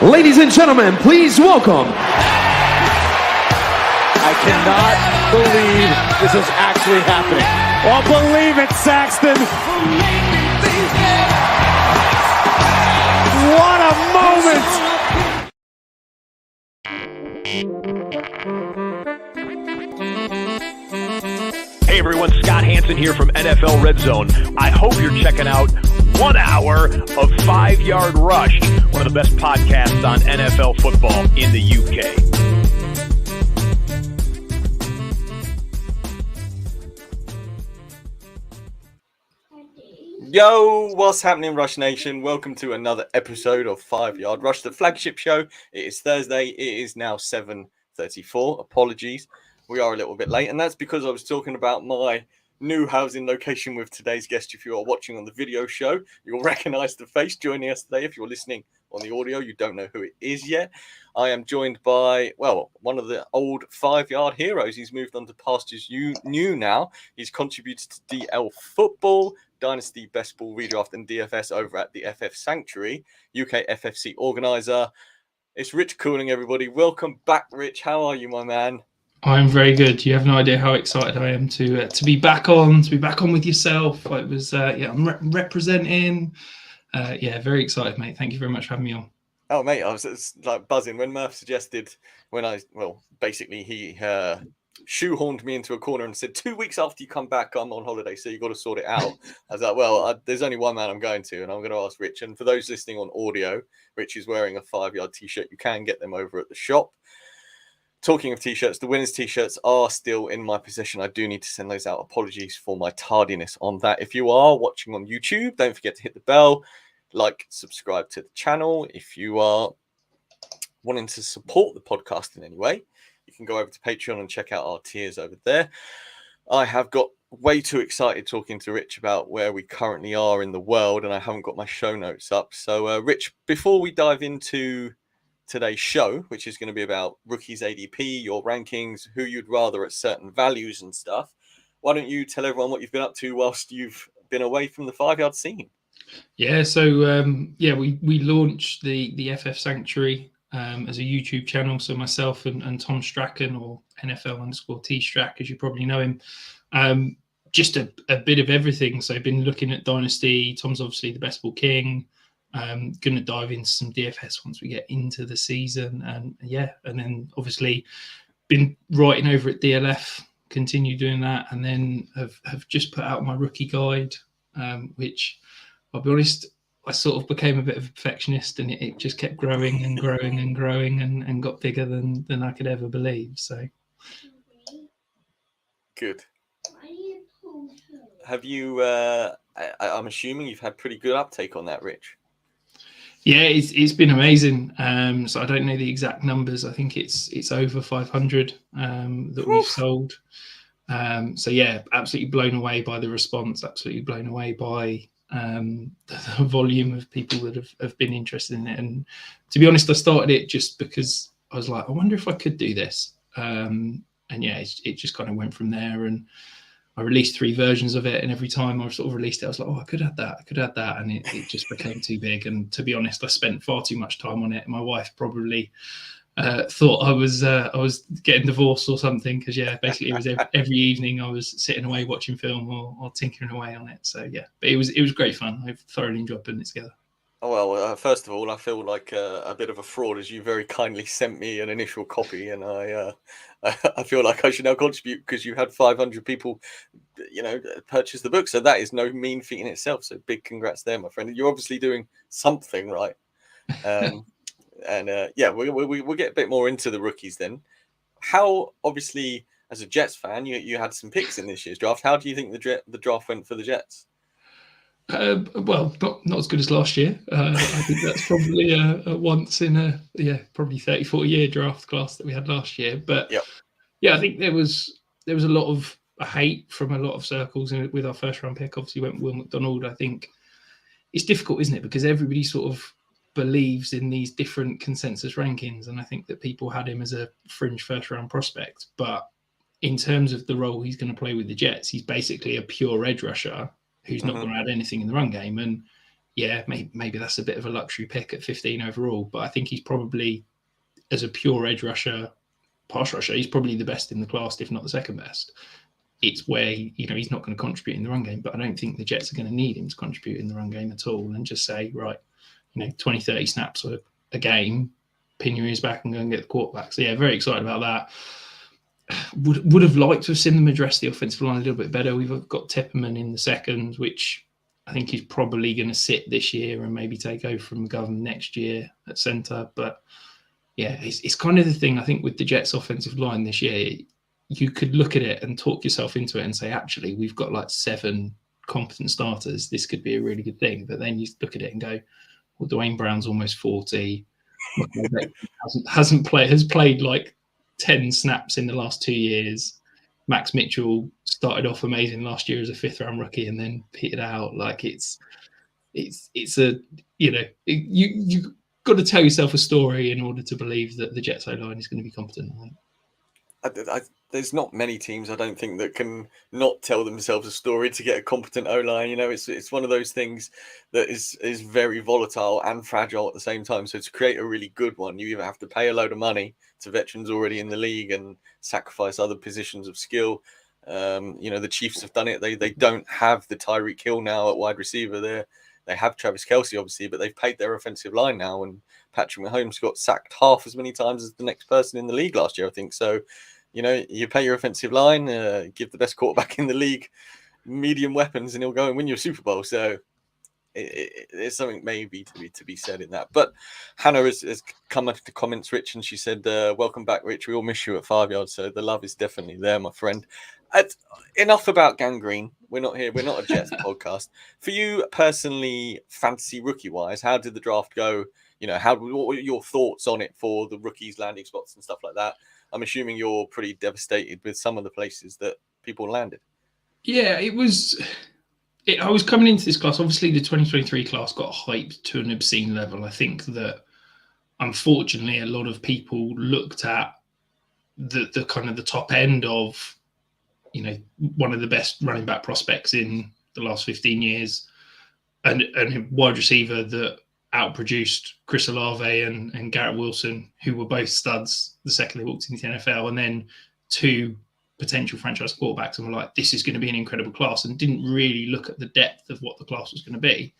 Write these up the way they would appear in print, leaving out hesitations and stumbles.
Ladies and gentlemen, please welcome. I cannot believe this is actually happening. Oh, believe it, Saxton. What a moment. Hey everyone, Scott Hansen here from NFL Red Zone. I hope you're checking out 1 hour of 5 Yard Rush, one of the best podcasts on NFL football in the UK. Yo, what's happening, Rush Nation? Welcome to another episode of 5 Yard Rush, the flagship show. It is Thursday. It is now 7:34. Apologies. We are a little bit late, and that's because I was talking about my new housing location with today's guest. If you are watching on the video show, you'll recognize the face joining us today. If you're listening on the audio, you don't know who it is yet. I am joined by, well, one of the old 5 Yard heroes. He's moved on to pastures new now. He's contributed to DL Football, Dynasty Best Ball Redraft, and DFS over at the FF Sanctuary, UK FFC organizer. It's Rich Cooling, everybody. Welcome back, Rich. How are you, my man? I'm very good. You have no idea how excited I am to be back on, with yourself. It was, I'm representing. Very excited, mate. Thank you very much for having me on. Oh, mate, I was like buzzing when Murph suggested he shoehorned me into a corner and said, 2 weeks after you come back, I'm on holiday, so you got to sort it out. I was like, there's only one man I'm going to, and I'm going to ask Rich. And for those listening on audio, Rich is wearing a 5 Yard t-shirt. You can get them over at the shop. Talking of t-shirts, the winners' t-shirts are still in my possession. I do need to send those out. Apologies for my tardiness on that. If you are watching on YouTube, don't forget to hit the bell, subscribe to the channel. If you are wanting to support the podcast in any way, you can go over to Patreon and check out our tiers over there. I have got way too excited talking to Rich about where we currently are in the world, and I haven't got my show notes up. So, Rich, before we dive into today's show, which is going to be about Rookies ADP, your rankings, who you'd rather at certain values and stuff, why don't you tell everyone what you've been up to whilst you've been away from the 5 Yard scene? Yeah, so we launched the FF Sanctuary as a YouTube channel. So myself and Tom Strachan, or NFL_T-Strack, as you probably know him, just a bit of everything. So I've been looking at Dynasty. Tom's obviously the best ball king. Going to dive into some DFS once we get into the season, and then obviously been writing over at DLF, continue doing that, and then have just put out my rookie guide, which I'll be honest, I sort of became a bit of a perfectionist, and it just kept growing and growing and growing and got bigger than I could ever believe. So good. Have you? I'm assuming you've had pretty good uptake on that, Rich. Yeah, it's been amazing. So I don't know the exact numbers. I think it's over 500 that we've sold. So yeah, absolutely blown away by the response. Absolutely blown away by the volume of people that have been interested in it. And to be honest, I started it just because I was like, I wonder if I could do this. And yeah, it just kind of went from there. And I released 3 versions of it, and every time I sort of released it, I was like, oh, I could add that. And it just became too big. And to be honest, I spent far too much time on it. My wife probably thought I was getting divorced or something, because basically it was every evening I was sitting away watching film or tinkering away on it. So yeah, but it was great fun. I've thoroughly enjoyed putting it together. Oh, well, first of all, I feel like a bit of a fraud, as you very kindly sent me an initial copy, and I feel like I should now contribute because you had 500 people, purchase the book. So that is no mean feat in itself. So big congrats there, my friend. You're obviously doing something right. We'll get a bit more into the rookies then. How, obviously, as a Jets fan, you had some picks in this year's draft. How do you think the draft went for the Jets? Well, not as good as last year. I think that's probably a once in probably 30-40 year draft class that we had last year. But I think there was a lot of hate from a lot of circles with our first round pick. Obviously went Will McDonald. I think it's difficult, isn't it? Because everybody sort of believes in these different consensus rankings, and I think that people had him as a fringe first round prospect. But in terms of the role he's going to play with the Jets, he's basically a pure edge rusher who's not going to add anything in the run game. And yeah, maybe that's a bit of a luxury pick at 15 overall, but I think he's probably, as a pure edge rusher, pass rusher, he's probably the best in the class, if not the second best. It's where he's not going to contribute in the run game, but I don't think the Jets are going to need him to contribute in the run game at all, and just say, right, 20, 30 snaps a game, pin your ears back and go and get the quarterback. So yeah, very excited about that. Would have liked to have seen them address the offensive line a little bit better. We've got Tepperman in the second, which I think he's probably going to sit this year and maybe take over from McGovern next year at centre. But yeah, it's kind of the thing, I think, with the Jets offensive line this year. You could look at it and talk yourself into it and say, actually, we've got like 7 competent starters. This could be a really good thing. But then you look at it and go, well, Dwayne Brown's almost 40. has played like 10 snaps in the last 2 years. Max Mitchell started off amazing last year as a 5th-round rookie and then petered out. Like it's a, you got to tell yourself a story in order to believe that the Jets O-line is going to be competent. There's not many teams, I don't think, that can not tell themselves a story to get a competent O-line. It's one of those things that is very volatile and fragile at the same time. So to create a really good one, you either have to pay a load of money to veterans already in the league and sacrifice other positions of skill. The Chiefs have done it. They don't have the Tyreek Hill now at wide receiver there. They have Travis Kelce, obviously, but they've paid their offensive line now. And Patrick Mahomes got sacked half as many times as the next person in the league last year, I think. So, you pay your offensive line, give the best quarterback in the league medium weapons, and he'll go and win you a Super Bowl. So there's something maybe to be said in that. But Hannah has come into the comments, Rich, and she said, welcome back, Rich. We all miss you at 5 yards. So the love is definitely there, my friend. Enough about gangrene. We're not here. We're not a Jets podcast. For you personally, fantasy rookie-wise, how did the draft go? What were your thoughts on it for the rookies, landing spots and stuff like that? I'm assuming you're pretty devastated with some of the places that people landed. Yeah, I was coming into this class. Obviously, the 2023 class got hyped to an obscene level. I think that, unfortunately, a lot of people looked at the kind of the top end of, one of the best running back prospects in the last 15 years, and a wide receiver that outproduced Chris Olave and Garrett Wilson, who were both studs the second they walked into the NFL, and then 2 potential franchise quarterbacks, and were like, this is going to be an incredible class, and didn't really look at the depth of what the class was going to be.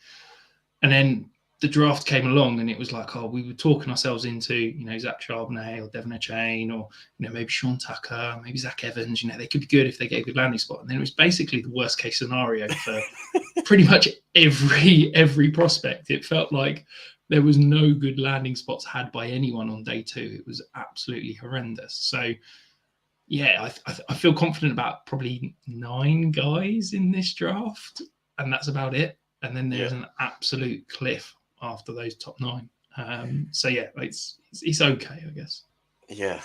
And then the draft came along, and it was like, we were talking ourselves into, Zach Charbonnet or Devon Achane, or, maybe Sean Tucker, maybe Zach Evans, they could be good if they get a good landing spot. And then it was basically the worst case scenario for pretty much every prospect. It felt like there was no good landing spots had by anyone on day 2. It was absolutely horrendous. So, yeah, I feel confident about probably 9 guys in this draft, and that's about it. And then there's an absolute cliff after those top 9. So yeah, it's okay, I guess. Yeah,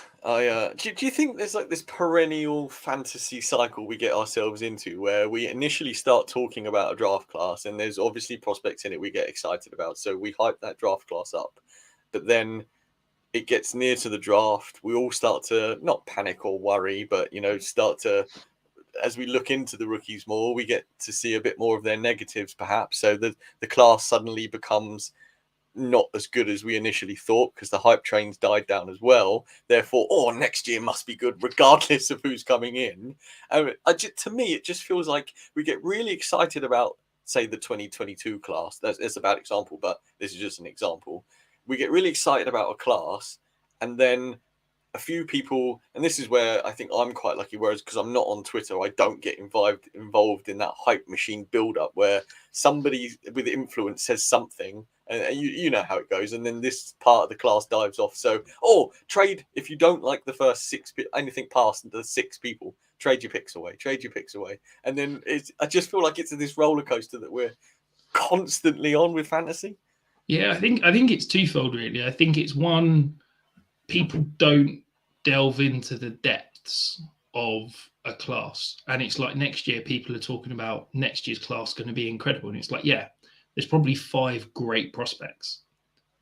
do you think there's like this perennial fantasy cycle we get ourselves into, where we initially start talking about a draft class, and there's obviously prospects in it we get excited about, so we hype that draft class up, but then it gets near to the draft, we all start to not panic or worry, but start to, as we look into the rookies more, we get to see a bit more of their negatives, perhaps. So the class suddenly becomes not as good as we initially thought, because the hype trains died down as well. Therefore, next year must be good regardless of who's coming in. To me, it just feels like we get really excited about, say, the 2022 class. That's a bad example, but this is just an example. We get really excited about a class, and then a few people, and this is where I think I'm quite lucky, whereas because I'm not on Twitter, I don't get involved in that hype machine build-up where somebody with influence says something, and you know how it goes, and then this part of the class dives off. So, trade, if you don't like the first 6, anything past the 6 people, trade your picks away. And then I just feel like it's this roller coaster that we're constantly on with fantasy. Yeah, I think it's twofold, really. I think it's one, people don't delve into the depths of a class, and it's like next year people are talking about next year's class going to be incredible, and it's like, yeah, there's probably 5 great prospects.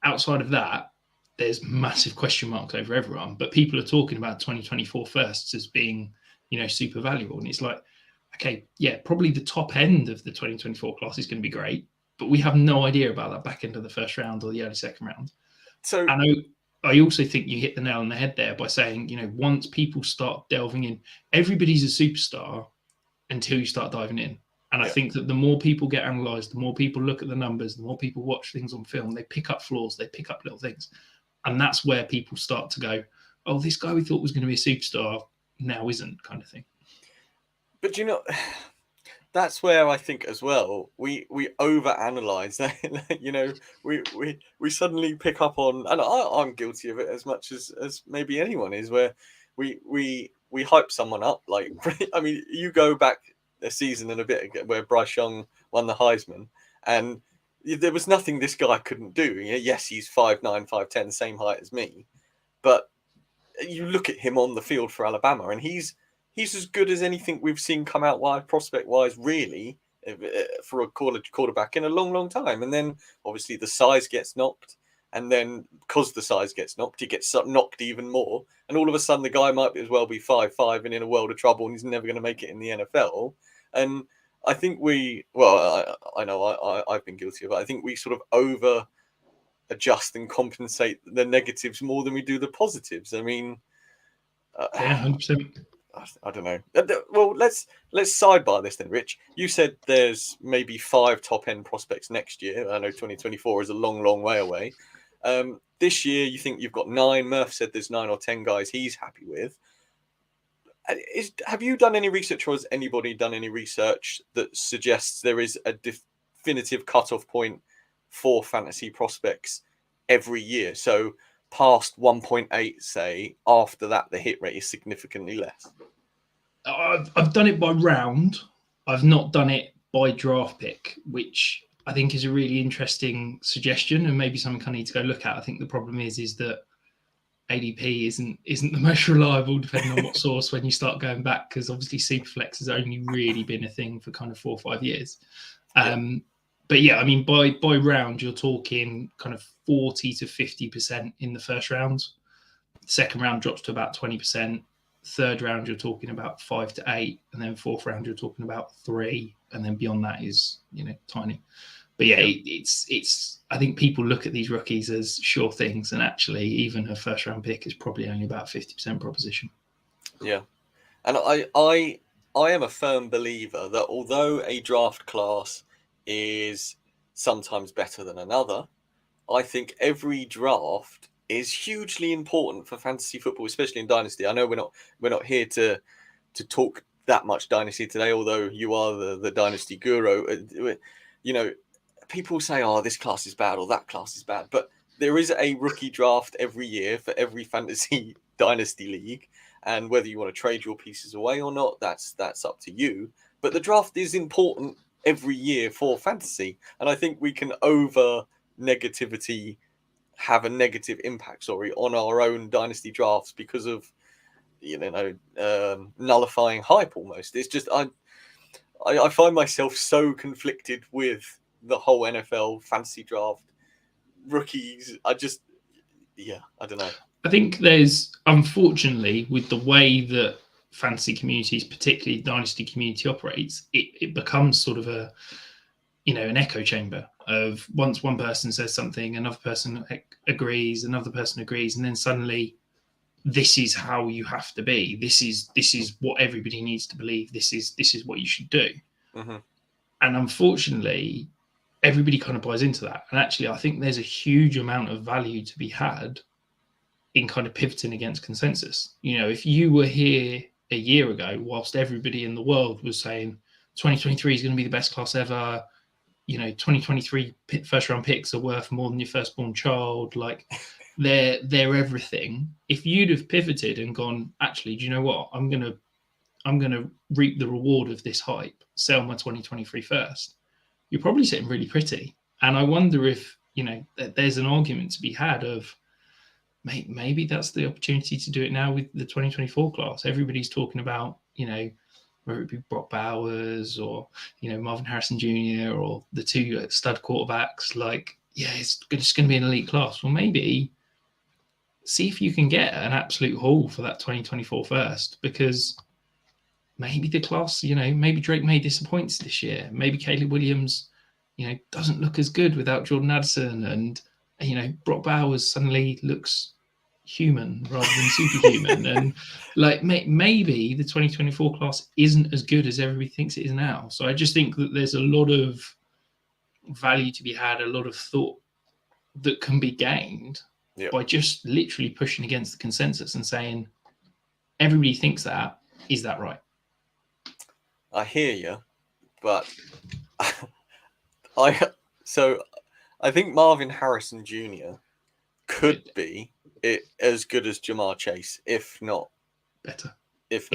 Outside of that, there's massive question marks over everyone, but people are talking about 2024 firsts as being, super valuable, and it's like, okay, yeah, probably the top end of the 2024 class is going to be great, but we have no idea about that back end of the first round or the early second round. So And I also think you hit the nail on the head there by saying, once people start delving in, everybody's a superstar until you start diving in. And I think that the more people get analysed, the more people look at the numbers, the more people watch things on film, they pick up flaws, they pick up little things. And that's where people start to go, oh, this guy we thought was going to be a superstar now isn't, kind of thing. But that's where I think as well we overanalyze that. We suddenly pick up on, and I'm guilty of it as much as maybe anyone is, where we hype someone up. Like, I mean, you go back a season and a bit where Bryce Young won the Heisman, and there was nothing this guy couldn't do. Yes, he's 5'9", 5'10", the same height as me, but you look at him on the field for Alabama, and he's as good as anything we've seen come out wide, prospect-wise, really, for a college quarterback in a long, long time. And then, obviously, the size gets knocked. And then, because the size gets knocked, he gets knocked even more. And all of a sudden, the guy might as well be 5'5" and in a world of trouble, and he's never going to make it in the NFL. And I think I know I've been guilty of it. I think we sort of over-adjust and compensate the negatives more than we do the positives. I mean... yeah, 100%. I don't know. Well, let's sidebar this then, Rich. You said there's maybe 5 top-end prospects next year. I know 2024 is a long, long way away. This year, you think you've got 9. Murph said there's 9 or 10 guys he's happy with. Have you done any research, or has anybody done any research that suggests there is a definitive cutoff point for fantasy prospects every year? So past 1.8, say, after that, the hit rate is significantly less. I've done it by round. I've not done it by draft pick, which I think is a really interesting suggestion and maybe something I need to go look at. I think the problem is that ADP isn't the most reliable, depending on what source, when you start going back, because obviously Superflex has only really been a thing for kind of 4 or 5 years. But yeah, I mean, by round, you're talking kind of 40 to 50% in the first round. Second round drops to about 20%. Third round, you're talking about 5 to 8. And then fourth round, you're talking about 3. And then beyond that is, tiny. But yeah, it's. I think people look at these rookies as sure things. And actually, even a first round pick is probably only about 50% proposition. Yeah. And I am a firm believer that although a draft class is sometimes better than another, I think every draft is hugely important for fantasy football, especially in Dynasty. I know we're not here to talk that much Dynasty today, although you are the Dynasty guru. People say, oh, this class is bad or that class is bad, but there is a rookie draft every year for every fantasy Dynasty league, and whether you want to trade your pieces away or not, that's up to you. But the draft is important every year for fantasy, and I think we can have a negative impact, on our own Dynasty drafts because of nullifying hype almost. It's just I find myself so conflicted with the whole NFL fantasy draft rookies. I don't know. I think there's, unfortunately, with the way that fantasy communities, particularly Dynasty community, operates, it becomes sort of an echo chamber of once one person says something, another person agrees, another person agrees, and then suddenly this is how you have to be. This is what everybody needs to believe. This is what you should do. Mm-hmm. And unfortunately, everybody kind of buys into that. And actually, I think there's a huge amount of value to be had in kind of pivoting against consensus. If you were here a year ago, whilst everybody in the world was saying 2023 is going to be the best class ever, 2023 first round picks are worth more than your firstborn child, like they're everything. If you'd have pivoted and gone, actually, do you know what? I'm gonna reap the reward of this hype, sell my 2023 first, you're probably sitting really pretty. And I wonder if, there's an argument to be had of maybe that's the opportunity to do it now with the 2024 class. Everybody's talking about, whether it be Brock Bowers or, Marvin Harrison Jr. or the 2 stud quarterbacks, it's just going to be an elite class. Well, maybe see if you can get an absolute haul for that 2024 first, because maybe the class, maybe Drake May disappoints this year. Maybe Caleb Williams doesn't look as good without Jordan Addison, and Brock Bowers suddenly looks human rather than superhuman, and like maybe the 2024 class isn't as good as everybody thinks it is now. So I just think that there's a lot of value to be had, a lot of thought that can be gained by just literally pushing against the consensus and saying everybody thinks that. Is that right? I hear you, but I think Marvin Harrison Jr. could be as good as Jamar Chase, if not better. Better.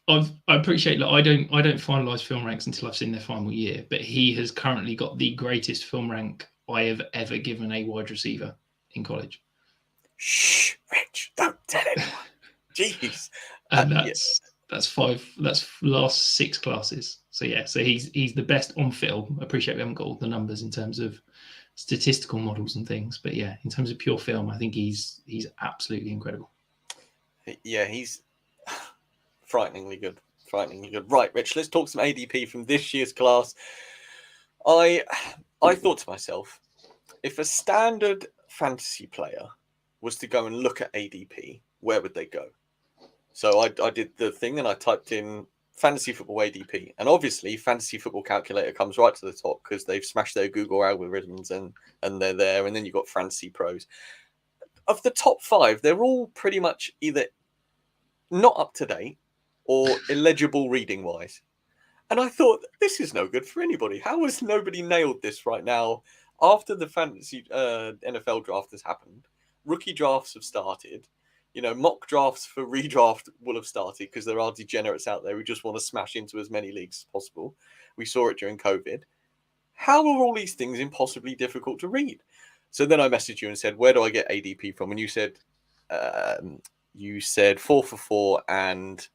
I appreciate that. I don't finalize film ranks until I've seen their final year, but he has currently got the greatest film rank I have ever given a wide receiver in college. Shh, Rich, don't tell anyone. Jeez. And that's five. That's last 6 classes. So he's the best on film. I appreciate we haven't got all the numbers in terms of statistical models and things, but in terms of pure film, I think he's absolutely incredible. Yeah, he's frighteningly good. Right, Rich, let's talk some ADP from this year's class. I thought to myself, if a standard fantasy player was to go and look at ADP, where would they go? So I did the thing and I typed in fantasy football ADP, and obviously fantasy football calculator comes right to the top because they've smashed their Google algorithms and they're there. And then you've got fantasy pros. Of the top 5, they're all pretty much either not up to date or illegible reading wise. And I thought, this is no good for anybody. How has nobody nailed this right now? After the fantasy NFL draft has happened, rookie drafts have started. Mock drafts for redraft will have started because there are degenerates out there who just want to smash into as many leagues as possible. We saw it during COVID. How are all these things impossibly difficult to read? So then I messaged you and said, where do I get ADP from? And you said 4for4 and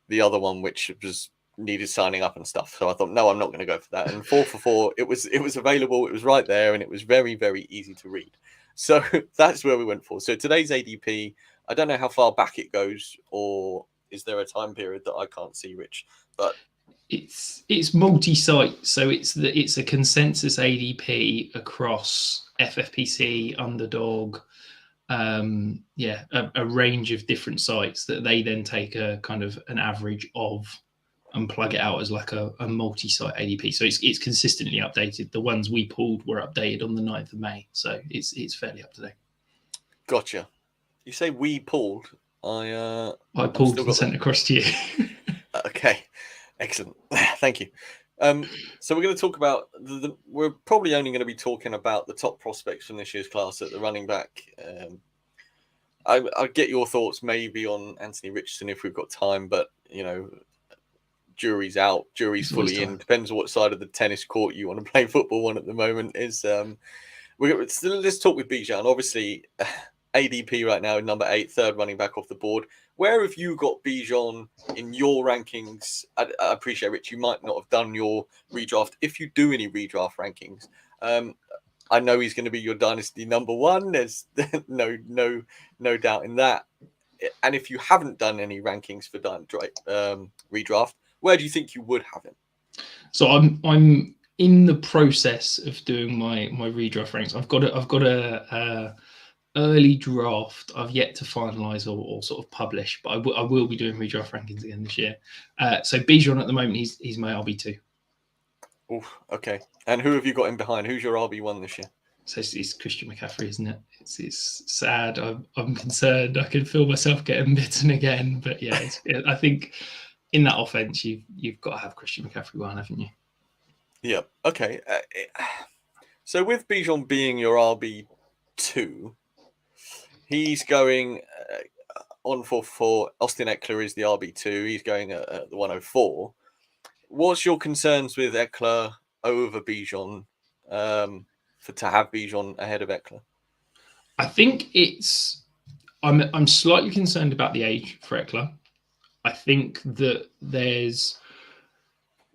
the other one, which was needed signing up and stuff. So I thought, no, I'm not going to go for that. And 4for4, it was available. It was right there. And it was very, very easy to read. So that's where we went for. So today's ADP, I don't know how far back it goes, or is there a time period that I can't see, Rich? But it's multi-site, so it's a consensus ADP across FFPC, Underdog, a range of different sites that they then take a kind of an average of and plug it out as like a multi-site ADP. So it's consistently updated. The ones we pulled were updated on the 9th of May. So it's fairly up to date. Gotcha. You say we pulled. I pulled and sent across to you. Okay. Excellent. Thank you. So we're going to talk about we're probably only going to be talking about the top prospects from this year's class at the running back. I'll get your thoughts maybe on Anthony Richardson if we've got time, but jury's out, jury's fully in. Depends on what side of the tennis court you want to play football on at the moment. Let's talk with Bijan. Obviously, ADP right now, number 8, third running back off the board. Where have you got Bijan in your rankings? I appreciate, Rich, you might not have done your redraft. If you do any redraft rankings, I know he's going to be your dynasty number 1. There's no doubt in that. And if you haven't done any rankings for redraft, where do you think you would have him? So I'm in the process of doing my redraft ranks. I've got a early draft I've yet to finalize or sort of publish, but I will be doing redraft rankings again this year. So Bijan at the moment, he's my RB2. Oh, okay. And who have you got in behind? Who's your RB1 this year? So it's Christian McCaffrey, isn't it? It's sad. I'm concerned. I can feel myself getting bitten again. But yeah, I think in that offense, you've got to have Christian McCaffrey 1, haven't you? Yeah. Okay. So with Bijan being your RB2, he's going on for Austin Eckler is the RB2. He's going at the 104. What's your concerns with Eckler over Bijan? To have Bijan ahead of Eckler? I think I'm slightly concerned about the age for Eckler. I think that there's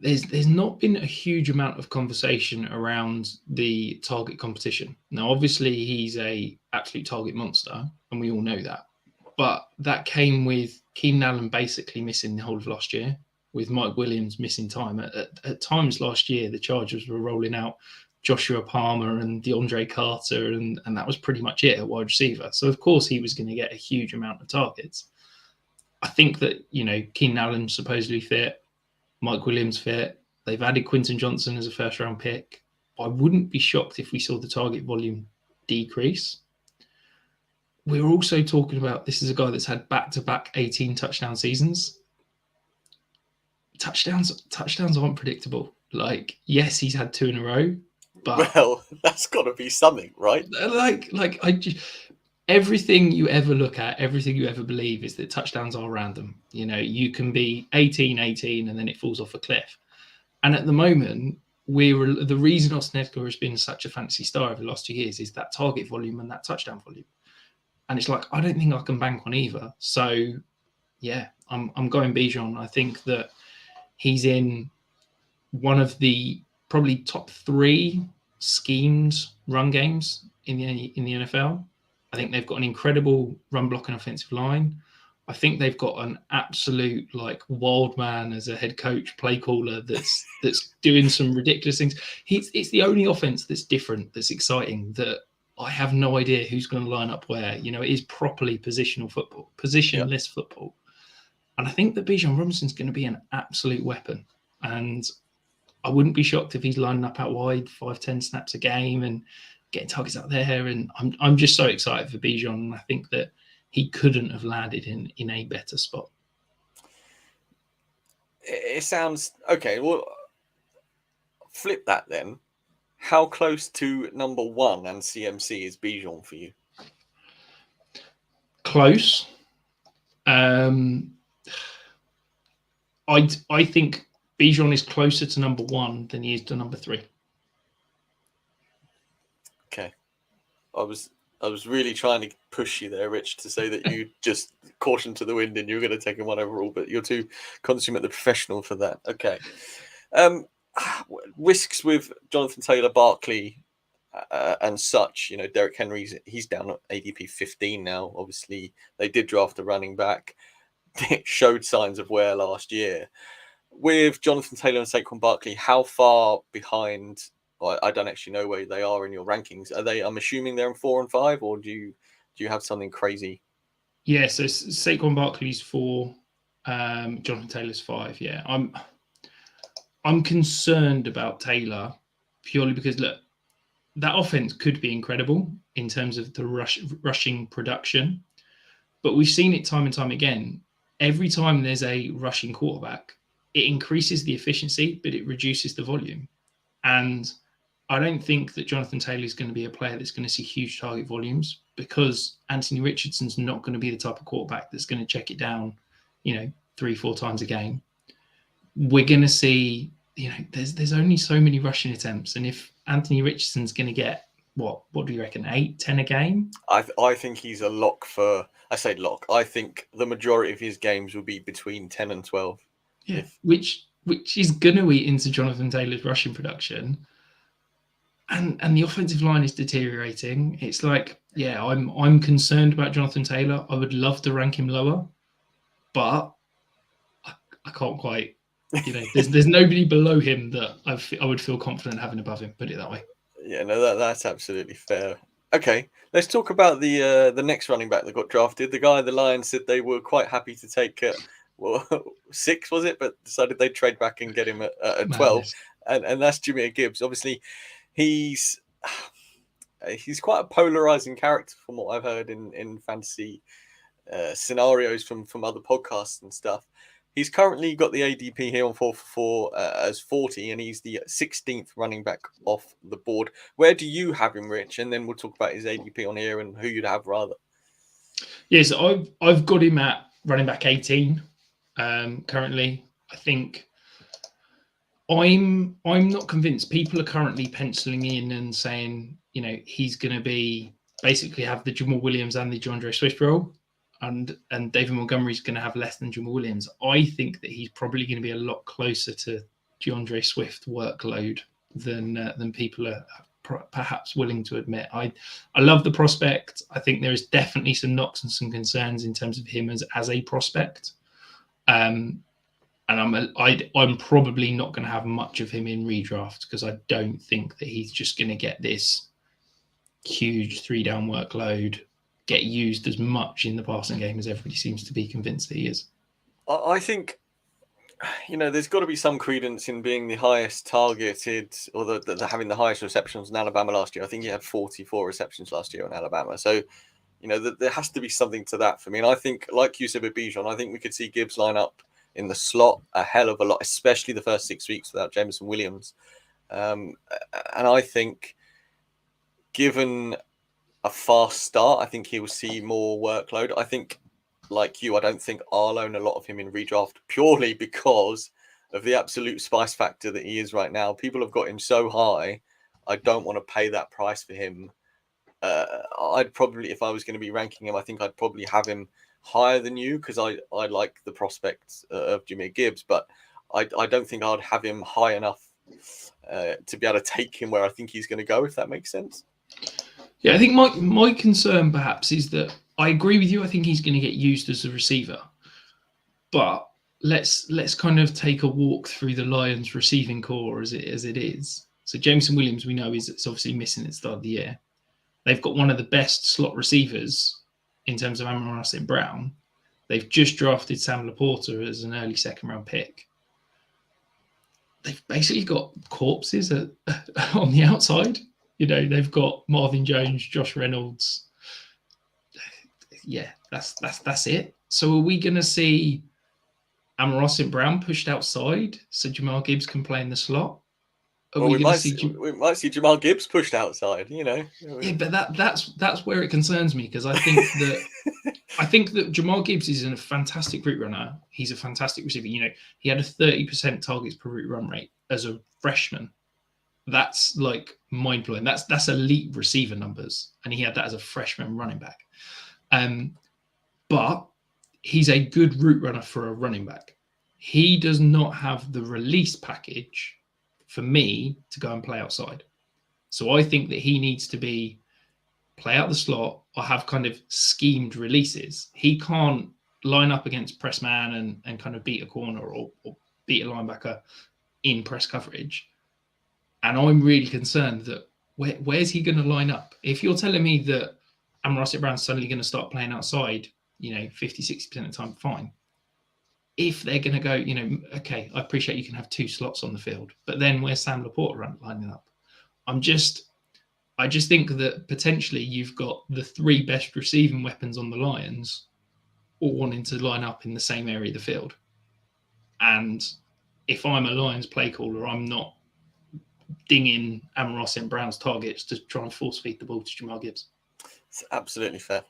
not been a huge amount of conversation around the target competition. Now, obviously, he's a absolute target monster, and we all know that. But that came with Keenan Allen basically missing the whole of last year. with Mike Williams missing time. At times last year, the Chargers were rolling out Joshua Palmer and DeAndre Carter, and that was pretty much it at wide receiver. So, of course, he was going to get a huge amount of targets. I think that, Keenan Allen supposedly fit, Mike Williams fit. They've added Quinton Johnson as a first-round pick. I wouldn't be shocked if we saw the target volume decrease. We're also talking about, this is a guy that's had back-to-back 18 touchdown seasons. Touchdowns aren't predictable. Yes, he's had 2 in a row, but that's got to be something, right? Everything you ever look at, everything you ever believe is that touchdowns are random. You can be 18, and then it falls off a cliff. And at the moment, the reason Austin Eckler has been such a fantasy star over the last 2 years is that target volume and that touchdown volume. And it's I don't think I can bank on either. So, yeah, I'm going Bijan. I think that he's in one of the probably top 3 schemed run games in the NFL. I think they've got an incredible run blocking offensive line. I think they've got an absolute wild man as a head coach, play caller that's doing some ridiculous things. It's the only offense that's different, that's exciting, that I have no idea who's going to line up where. It is properly positional football, positionless football. And I think that Bijan Robinson's going to be an absolute weapon. And I wouldn't be shocked if he's lining up out wide 5-10 snaps a game and getting targets out there. And I'm just so excited for Bijan. And I think that he couldn't have landed in a better spot. It sounds okay. Well, flip that then. How close to number 1 and CMC is Bijan for you? Close. I think Bijan is closer to number 1 than he is to number 3. Okay. I was really trying to push you there, Rich, to say that you just caution to the wind and you're going to take him 1 overall, but you're too consummate the professional for that. Okay. Risks with Jonathan Taylor, Barkley, and such. Derrick Henry's he's down at ADP 15 now. Obviously, they did draft a running back. It showed signs of wear last year. With Jonathan Taylor and Saquon Barkley, how far behind? I don't actually know where they are in your rankings. Are they? I'm assuming they're in 4 and 5, or do you have something crazy? Yeah, so Saquon Barkley's 4, Jonathan Taylor's 5. Yeah, I'm concerned about Taylor purely because look, that offense could be incredible in terms of the rushing production, but we've seen it time and time again. Every time there's a rushing quarterback, it increases the efficiency, but it reduces the volume. And I don't think that Jonathan Taylor is going to be a player that's going to see huge target volumes because Anthony Richardson's not going to be the type of quarterback that's going to check it down, 3-4 times a game. We're going to see, there's only so many rushing attempts. And if Anthony Richardson's going to get, what do you reckon, 8-10 a game? I think he's a lock I say lock. I think the majority of his games will be between 10 and 12. Yeah, which is going to eat into Jonathan Taylor's rushing production. And the offensive line is deteriorating. It's I'm concerned about Jonathan Taylor. I would love to rank him lower, but I can't quite. There's nobody below him that I would feel confident having above him. Put it that way. Yeah, no, that's absolutely fair. Okay, let's talk about the next running back that got drafted. The guy the Lions said they were quite happy to take 6, was it? But decided they'd trade back and get him at 12. And that's Jahmyr Gibbs. Obviously, he's quite a polarizing character from what I've heard in fantasy scenarios from other podcasts and stuff. He's currently got the ADP here on 4 as 40, and he's the 16th running back off the board. Where do you have him, Rich? And then we'll talk about his ADP on here and who you'd have rather. Yes, I've got him at running back 18 currently. I think I'm not convinced. People are currently penciling in and saying, he's going to be basically have the Jamal Williams and the DeAndre Swift role. And David Montgomery's going to have less than Jamal Williams. I think that he's probably going to be a lot closer to DeAndre Swift workload than people are perhaps willing to admit. I love the prospect. I think there is definitely some knocks and some concerns in terms of him as a prospect. And I'm probably not going to have much of him in redraft because I don't think that he's just going to get this huge 3-down workload, get used as much in the passing game as everybody seems to be convinced that he is. I think, there's got to be some credence in being the highest targeted, or the having the highest receptions in Alabama last year. I think he had 44 receptions last year in Alabama. So, there has to be something to that for me. And I think, like you said with Bijan, I think we could see Gibbs line up in the slot a hell of a lot, especially the first 6 weeks without Jameson Williams. And I think, given a fast start, I think he will see more workload. I think, like you, I don't think I'll own a lot of him in redraft purely because of the absolute spice factor that he is right now. People have got him so high. I don't want to pay that price for him. I'd probably, if I was going to be ranking him, I think I'd probably have him higher than you because I like the prospects of Jahmyr Gibbs, but I don't think I'd have him high enough to be able to take him where I think he's going to go, if that makes sense. Yeah, I think my concern perhaps is that I agree with you. I think he's going to get used as a receiver, but let's kind of take a walk through the Lions receiving core as it is. So Jameson Williams, we know, is obviously missing at the start of the year. They've got one of the best slot receivers in terms of Amon-Ra St. Brown. They've just drafted Sam Laporta as an early second-round pick. They've basically got corpses on the outside. They've got Marvin Jones, Josh Reynolds. Yeah, that's it. So are we going to see Amon-Ra St. Brown pushed outside so Jahmyr Gibbs can play in the slot? We might see Jahmyr Gibbs pushed outside, Yeah, but that's where it concerns me because I think that Jahmyr Gibbs is a fantastic route runner. He's a fantastic receiver. He had a 30% targets per route run rate as a freshman. That's like mind blowing. That's elite receiver numbers, and he had that as a freshman running back. But he's a good route runner for a running back. He does not have the release package for me to go and play outside. So I think that he needs to play out the slot or have kind of schemed releases. He can't line up against press man and kind of beat a corner or beat a linebacker in press coverage. And I'm really concerned that where's he going to line up? If you're telling me that Amon-Ra St. Brown's suddenly going to start playing outside, 50, 60% of the time, fine. If they're going to go, okay, I appreciate you can have 2 slots on the field, but then where's Sam Laporta lining up? I just think that potentially you've got the 3 best receiving weapons on the Lions all wanting to line up in the same area of the field. And if I'm a Lions play caller, I'm not dinging Amon-Ra St. Brown's targets to try and force feed the ball to Jahmyr Gibbs. It's absolutely fair.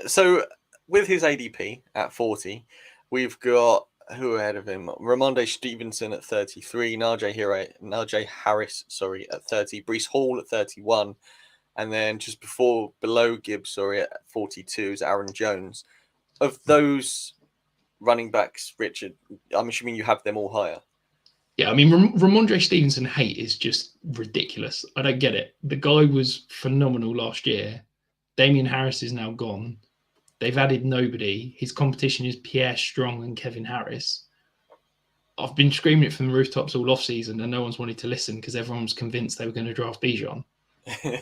So with his ADP at 40, we've got who ahead of him? Ramondre Stevenson at 33, Najee Harris, at 30, Breece Hall at 31, and then just below Gibbs, at 42 is Aaron Jones. Of those running backs, Richard, I'm assuming you have them all higher. Yeah, I mean, Ramondre Stevenson hate is just ridiculous. I don't get it. The guy was phenomenal last year. Damian Harris is now gone. They've added nobody. His competition is Pierre Strong and Kevin Harris. I've been screaming it from the rooftops all offseason and no one's wanted to listen because everyone was convinced they were going to draft Bijan.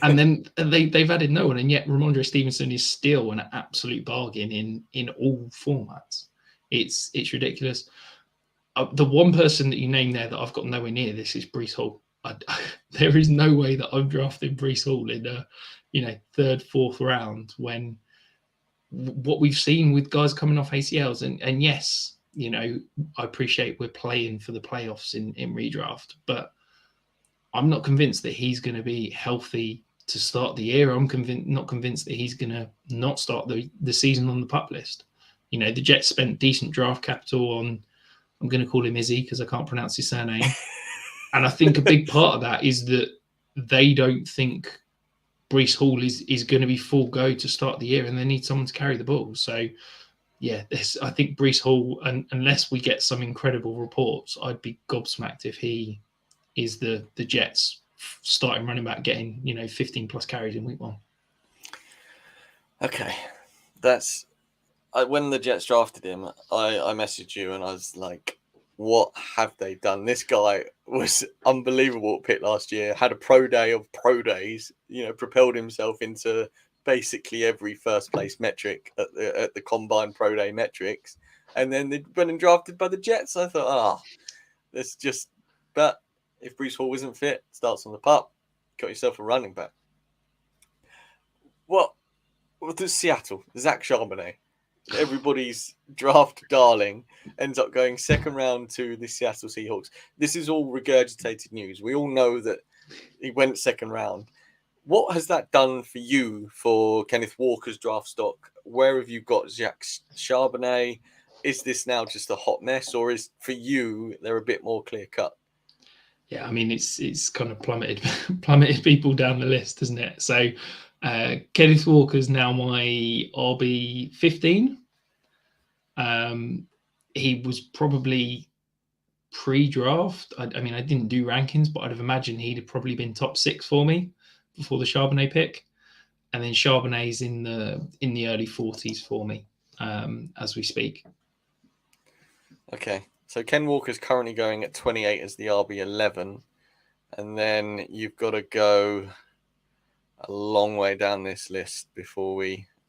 And then they've added no one, and yet Ramondre Stevenson is still an absolute bargain in all formats. It's ridiculous. The one person that you named there that I've got nowhere near this is Breece Hall. There is no way that I'm drafting Breece Hall in a 3rd, 4th round when what we've seen with guys coming off ACLs. And yes, I appreciate we're playing for the playoffs in redraft, but I'm not convinced that he's going to be healthy to start the year. I'm not convinced that he's going to not start the season on the pup list. The Jets spent decent draft capital on, I'm going to call him Izzy because I can't pronounce his surname. And I think a big part of that is that they don't think Breece Hall is going to be full go to start the year, and they need someone to carry the ball. So, yeah, I think Breece Hall, unless we get some incredible reports, I'd be gobsmacked if he is the Jets starting running back getting 15 plus carries in week 1. Okay, that's when the Jets drafted him. I messaged you and I was like, what have they done? This guy was unbelievable at Pitt last year, had a pro day of pro days, propelled himself into basically every first place metric at the combined pro day metrics. And then they'd been drafted by the Jets. I thought, let's just, but if Breece Hall isn't fit, starts on the pup, got yourself a running back. What does Seattle? Zach Charbonnet, everybody's draft darling, ends up going second round to the Seattle Seahawks. This is all regurgitated news. We all know that he went second round. What has that done for you for Kenneth Walker's draft stock? Where have you got Zach Charbonnet? Is this now just a hot mess, or is for you they're a bit more clear cut? Yeah, I mean it's kind of plummeted people down the list, isn't it? So Kenneth Walker's now my RB 15. He was probably pre-draft. I mean, I didn't do rankings, but I'd have imagined he'd have probably been top 6 for me before the Charbonnet pick, and then Charbonnet's in the early 40s for me as we speak. Okay, so Ken Walker's currently going at 28 as the RB11, and then you've got to go a long way down this list before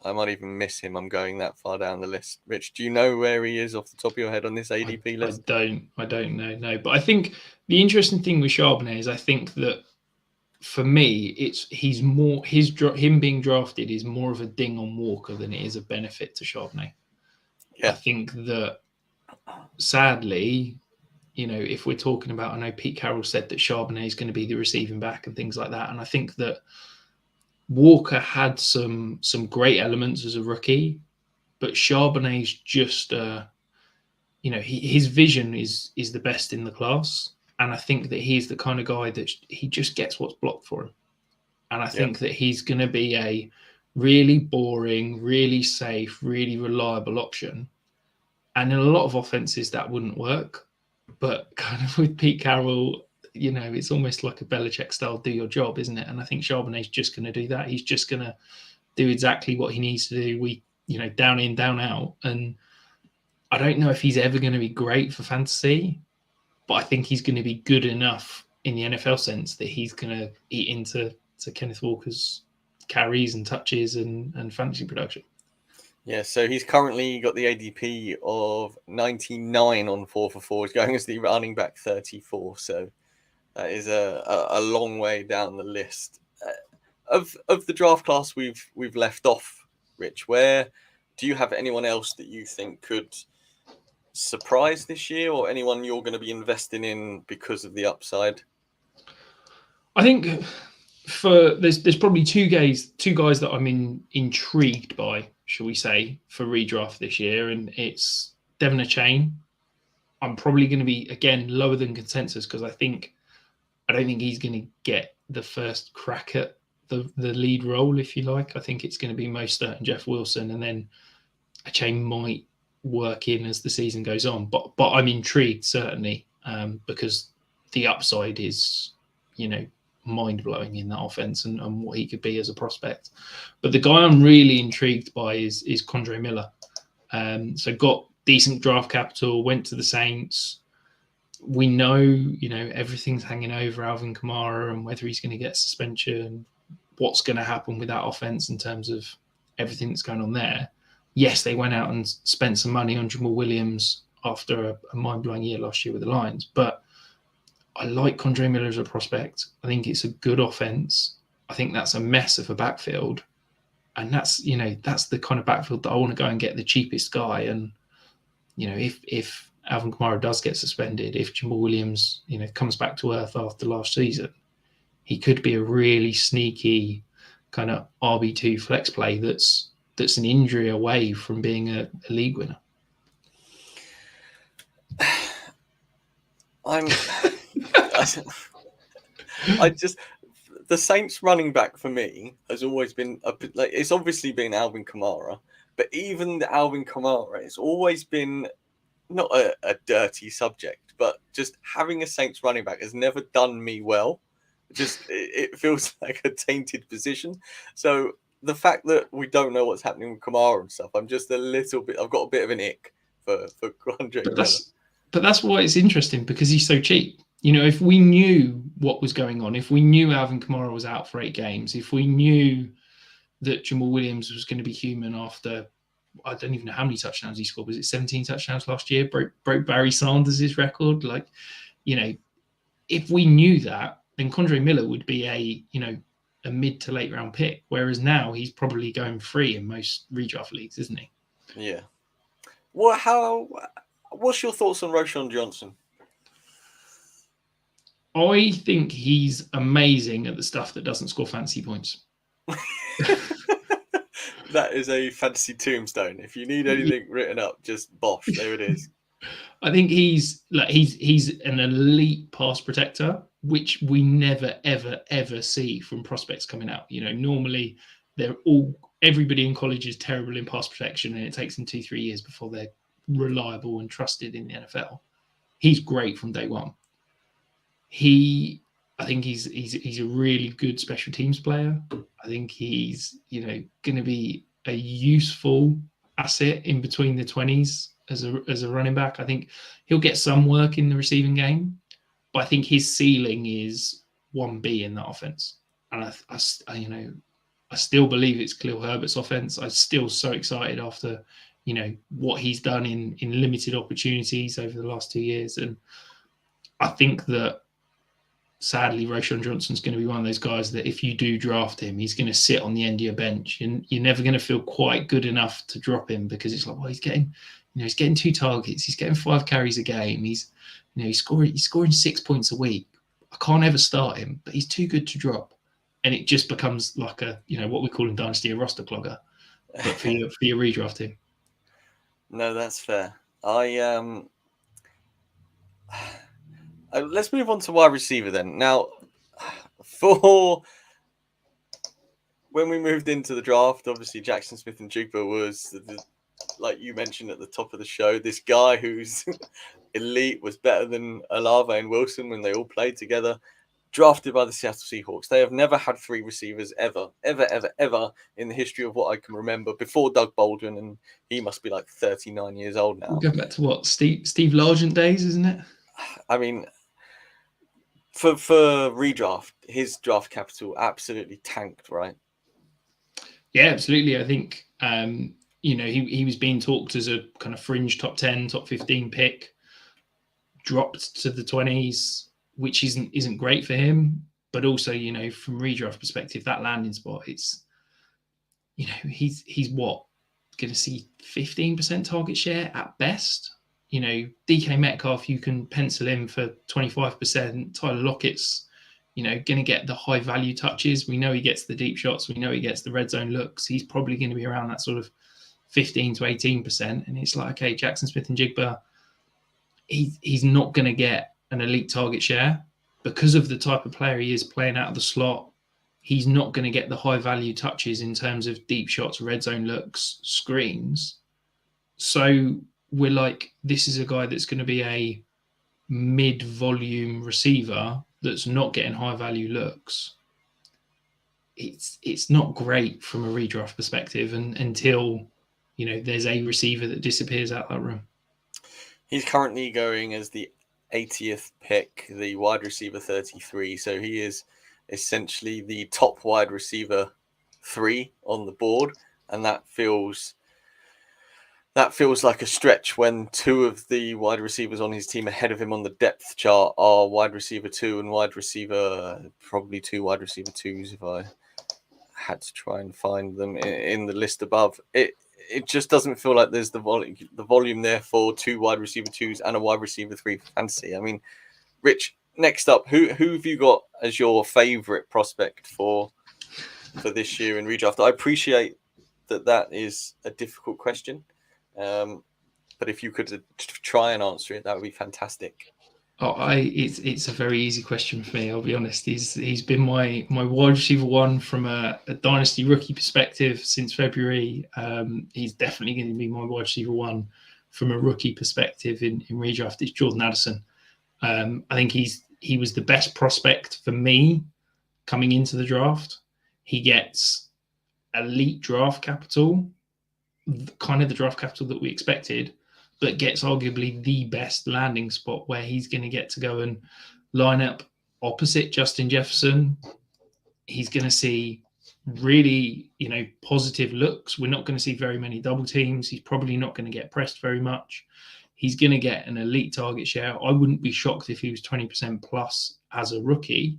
I might even miss him. I'm going that far down the list. Rich, do you know where he is off the top of your head on this ADP list? I don't know, no. But I think the interesting thing with Charbonnet is I think that for me, him being drafted is more of a ding on Walker than it is a benefit to Charbonnet. Yeah. I think that sadly, if we're talking about, I know Pete Carroll said that Charbonnet is going to be the receiving back and things like that. And I think that Walker had some great elements as a rookie, but Charbonnet's just, his vision is the best in the class. And I think that he's the kind of guy that he just gets what's blocked for him. And I think that he's going to be a really boring, really safe, really reliable option. And in a lot of offenses, that wouldn't work. But kind of with Pete Carroll, it's almost like a Belichick style, do your job, isn't it? And I think Charbonnet's just going to do that. He's just going to do exactly what he needs to do. Down in, down out. And I don't know if he's ever going to be great for fantasy, but I think he's going to be good enough in the NFL sense that he's going to eat into Kenneth Walker's carries and touches and fantasy production. Yeah, so he's currently got the ADP of 99 on 4for4. He's going as the running back 34. So that is a long way down the list. Of the draft class we've left off, Rich, where do you have anyone else that you think could surprise this year, or anyone you're going to be investing in because of the upside? I think there's probably two guys that I'm intrigued by, shall we say, for redraft this year, and it's Devon Achane. I'm probably going to be again lower than consensus because I don't think he's going to get the first crack at the lead role, if you like. I think it's going to be Mostert and Jeff Wilson, and then Achane might work in as the season goes on. But I'm intrigued certainly because the upside is, mind-blowing in that offense and what he could be as a prospect. But the guy I'm really intrigued by is Quandaries Miller. So got decent draft capital, went to the Saints. We know, everything's hanging over Alvin Kamara and whether he's going to get suspension, what's going to happen with that offense in terms of everything that's going on there. Yes, they went out and spent some money on Jamal Williams after a mind-blowing year last year with the Lions, but I like Quandaries Miller as a prospect. I think it's a good offense. I think that's a mess of a backfield. And that's the kind of backfield that I want to go and get the cheapest guy. And, if Alvin Kamara does get suspended, if Jamal Williams, comes back to earth after last season, he could be a really sneaky kind of RB2 flex play that's an injury away from being a league winner. The Saints running back for me has always been it's obviously been Alvin Kamara, but even the Alvin Kamara, it's always been not a dirty subject, but just having a Saints running back has never done me well. It feels like a tainted position. So the fact that we don't know what's happening with Kamara and stuff, I'm just I've got a bit of an ick for Quandaries Miller. that's why it's interesting, because he's so cheap. If we knew what was going on, if we knew Alvin Kamara was out for 8 games, if we knew that Jamal Williams was going to be human after, I don't even know how many touchdowns he scored. Was it 17 touchdowns last year? Broke Barry Sanders' record. If we knew that, then Condre Miller would be a mid to late round pick. Whereas now he's probably going free in most redraft leagues, isn't he? Yeah. What's your thoughts on Roshan Johnson? I think he's amazing at the stuff that doesn't score fantasy points. That is a fantasy tombstone. If you need anything written up, just bosh, there it is. I think he's an elite pass protector, which we never ever ever see from prospects coming out. Normally everybody in college is terrible in pass protection, and it takes them 2-3 years before they're reliable and trusted in the NFL. He's great from day one. I think he's a really good special teams player. I think he's going to be a useful asset in between the 20s as a running back. I think he'll get some work in the receiving game, but I think his ceiling is 1B in that offense. And I still believe it's Khalil Herbert's offense. I'm still so excited after what he's done in limited opportunities over the last 2 years, and I think that sadly, Roshan Johnson's going to be one of those guys that if you do draft him, he's going to sit on the end of your bench, and you're never going to feel quite good enough to drop him, because it's like, well, he's getting 2 targets, he's getting 5 carries a game, he's scoring 6 points a week. I can't ever start him, but he's too good to drop, and it just becomes like a what we call in Dynasty a roster clogger. But for your redraft team. No, that's fair. Let's move on to wide receiver then. Now, when we moved into the draft, obviously Jackson Smith-Njigba was, like you mentioned at the top of the show, this guy who's elite, was better than Olave and Wilson when they all played together. Drafted by the Seattle Seahawks. They have never had 3 receivers ever in the history of what I can remember before Doug Baldwin, and he must be like 39 years old now. We'll go back to what, Steve Largent days, isn't it? I mean, for redraft, his draft capital absolutely tanked, right? Yeah, absolutely. I think he was being talked as a kind of fringe top 10, top 15 pick, dropped to the 20s, which isn't great for him. But also, from redraft perspective, that landing spot, it's he's what, going to see 15% target share at best. DK Metcalf, you can pencil in for 25%. Tyler Lockett's, going to get the high value touches. We know he gets the deep shots. We know he gets the red zone looks. He's probably going to be around that sort of 15 to 18%. And it's like, okay, Jackson Smith-Njigba, he's not going to get an elite target share because of the type of player he is playing out of the slot. He's not going to get the high value touches in terms of deep shots, red zone looks, screens. So we're like, this is a guy that's going to be a mid-volume receiver that's not getting high-value looks. It's not great from a redraft perspective, and until there's a receiver that disappears out that room. He's currently going as the 80th pick, the wide receiver 33. So he is essentially the top wide receiver 3 on the board, and that feels like a stretch when 2 of the wide receivers on his team ahead of him on the depth chart are wide receiver 2 and probably 2 wide receiver 2s if I had to try and find them in the list above. It just doesn't feel like there's the volume there for 2 wide receiver 2s and a wide receiver 3 for fantasy. I mean, Rich, next up, who have you got as your favorite prospect for this year in redraft? I appreciate that is a difficult question. But if you could try and answer it, that would be fantastic. It's a very easy question for me. I'll be honest. He's been my wide receiver 1 from a dynasty rookie perspective since February. He's definitely going to be my wide receiver 1 from a rookie perspective in redraft. It's Jordan Addison. I think he was the best prospect for me coming into the draft. He gets elite draft capital, kind of the draft capital that we expected, but gets arguably the best landing spot where he's going to get to go and line up opposite Justin Jefferson. He's going to see really, positive looks. We're not going to see very many double teams. He's probably not going to get pressed very much. He's going to get an elite target share. I wouldn't be shocked if he was 20% plus as a rookie.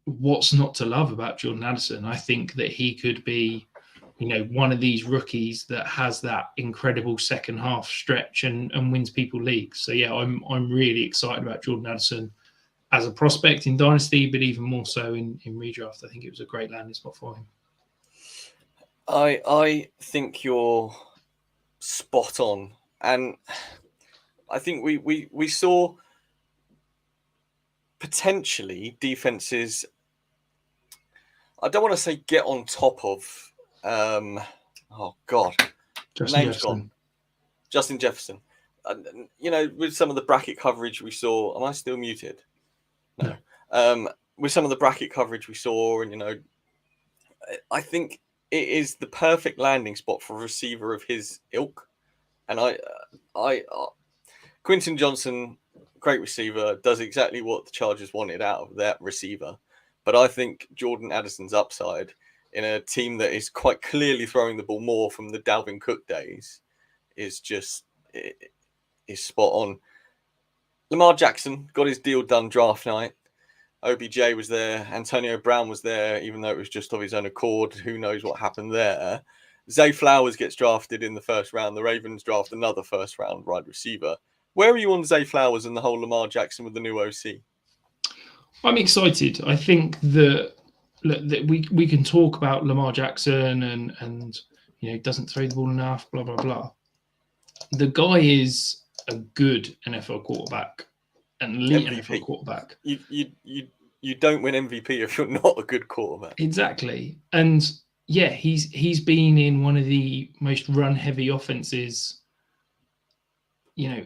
What's not to love about Jordan Addison? I think that he could be, one of these rookies that has that incredible second half stretch and wins people leagues. So yeah, I'm really excited about Jordan Addison as a prospect in Dynasty, but even more so in redraft. I think it was a great landing spot for him. I think you're spot on. And I think we saw potentially defenses, I don't want to say get on top of, name's gone. Justin Jefferson. With some of the bracket coverage we saw, am I still muted? No. With some of the bracket coverage we saw, and I think it is the perfect landing spot for a receiver of his ilk. And Quentin Johnson, great receiver, does exactly what the Chargers wanted out of that receiver. But I think Jordan Addison's upside in a team that is quite clearly throwing the ball more from the Dalvin Cook days is spot on. Lamar Jackson got his deal done draft night. OBJ was there. Antonio Brown was there, even though it was just of his own accord. Who knows what happened there? Zay Flowers gets drafted in the first round. The Ravens draft another first round wide receiver. Where are you on Zay Flowers and the whole Lamar Jackson with the new OC? I'm excited. I think that we can talk about Lamar Jackson and doesn't throw the ball enough, blah, blah, blah. The guy is a good NFL quarterback, an elite MVP. NFL quarterback. You don't win MVP if you're not a good quarterback. Exactly. And yeah, he's been in one of the most run-heavy offenses,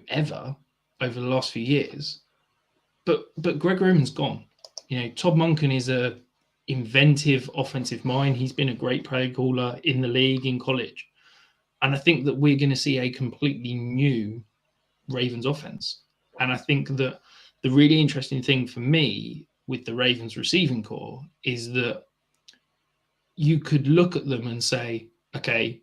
ever over the last few years. But Greg Roman's gone. Todd Monken is a inventive offensive mind. He's been a great play caller in the league, in college. And I think that we're going to see a completely new Ravens offense. And I think that the really interesting thing for me with the Ravens receiving core is that you could look at them and say, okay,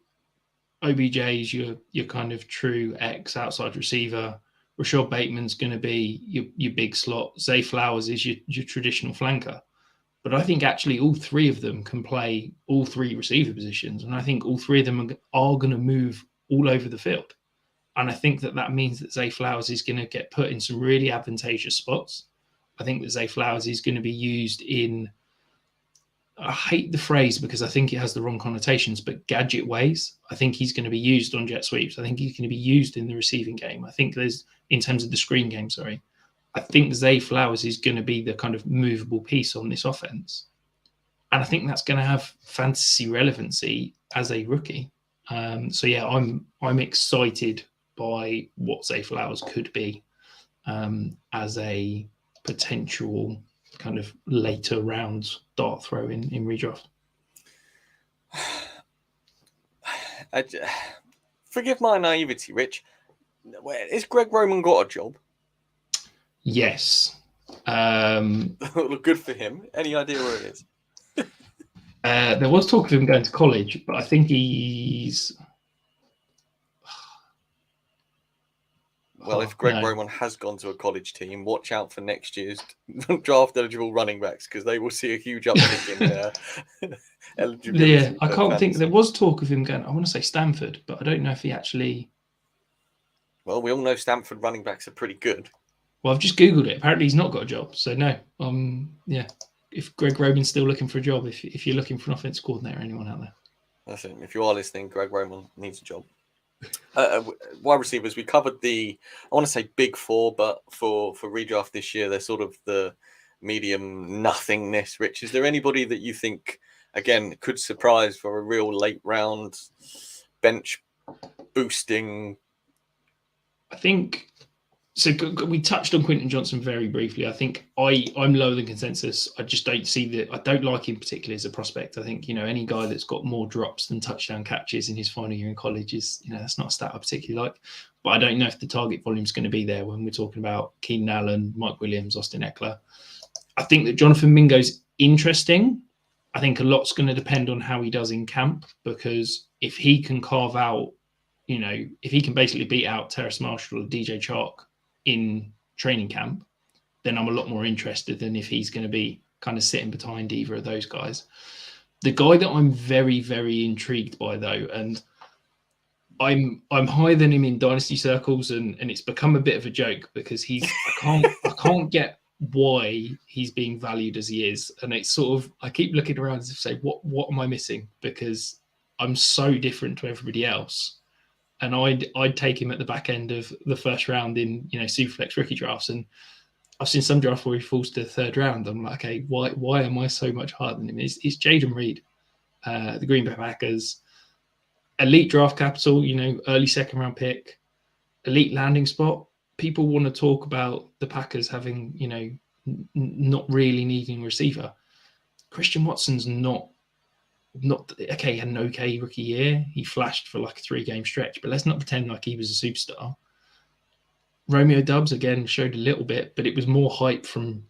OBJ is your kind of true X outside receiver. Rashad Bateman's going to be your big slot. Zay Flowers is your traditional flanker. But I think actually all three of them can play all three receiver positions. And I think all three of them are going to move all over the field. And I think that means that Zay Flowers is going to get put in some really advantageous spots. I think that Zay Flowers is going to be used in, I hate the phrase because I think it has the wrong connotations, but gadget ways. I think he's going to be used on jet sweeps. I think he's going to be used in the receiving game. I think in terms of the screen game, I think Zay Flowers is going to be the kind of movable piece on this offense. And I think that's going to have fantasy relevancy as a rookie. So yeah, I'm excited by what Zay Flowers could be as a potential kind of later rounds dart throw in redraft. Forgive my naivety, Rich. Is Greg Roman got a job? Yes. Good for him. Any idea where it is? There was talk of him going to college, but I think he's... Well, if Greg Roman has gone to a college team, watch out for next year's draft eligible running backs because they will see a huge uptick in eligibility. Yeah, I can't think. There was talk of him going, I want to say Stanford, but I don't know if he actually... Well, we all know Stanford running backs are pretty good. Well, I've just Googled it. Apparently he's not got a job. So no, yeah. If Greg Roman's still looking for a job, if you're looking for an offensive coordinator, anyone out there. That's it. If you are listening, Greg Roman needs a job. Wide receivers, we covered I want to say big four, but for redraft this year, they're sort of the medium nothingness. Rich, is there anybody that you think, again, could surprise for a real late round bench boosting? I think So we touched on Quinton Johnson very briefly. I think I'm lower than consensus. I just don't see that. I don't like him particularly as a prospect. I think, any guy that's got more drops than touchdown catches in his final year in college is, that's not a stat I particularly like. But I don't know if the target volume is going to be there when we're talking about Keenan Allen, Mike Williams, Austin Eckler. I think that Jonathan Mingo's interesting. I think a lot's going to depend on how he does in camp, because if he can carve out, if he can basically beat out Terrace Marshall or DJ Chark in training camp, then I'm a lot more interested than if he's going to be kind of sitting behind either of those guys. The guy that I'm very, very intrigued by, though, and I'm higher than him in dynasty circles, and it's become a bit of a joke because I can't get why he's being valued as he is, and it's sort of, I keep looking around as if to say, what am I missing? Because I'm so different to everybody else. And I'd take him at the back end of the first round in Superflex rookie drafts, and I've seen some drafts where he falls to the third round. I'm like, okay, why am I so much higher than him? It's Jaden Reed, the Green Bay Packers, elite draft capital, early second round pick, elite landing spot. People want to talk about the Packers having not really needing a receiver. Christian Watson's not okay, he had an okay rookie year. He flashed for like a 3-game stretch, but let's not pretend like he was a superstar. Romeo Doubs, again, showed a little bit, but it was more hype from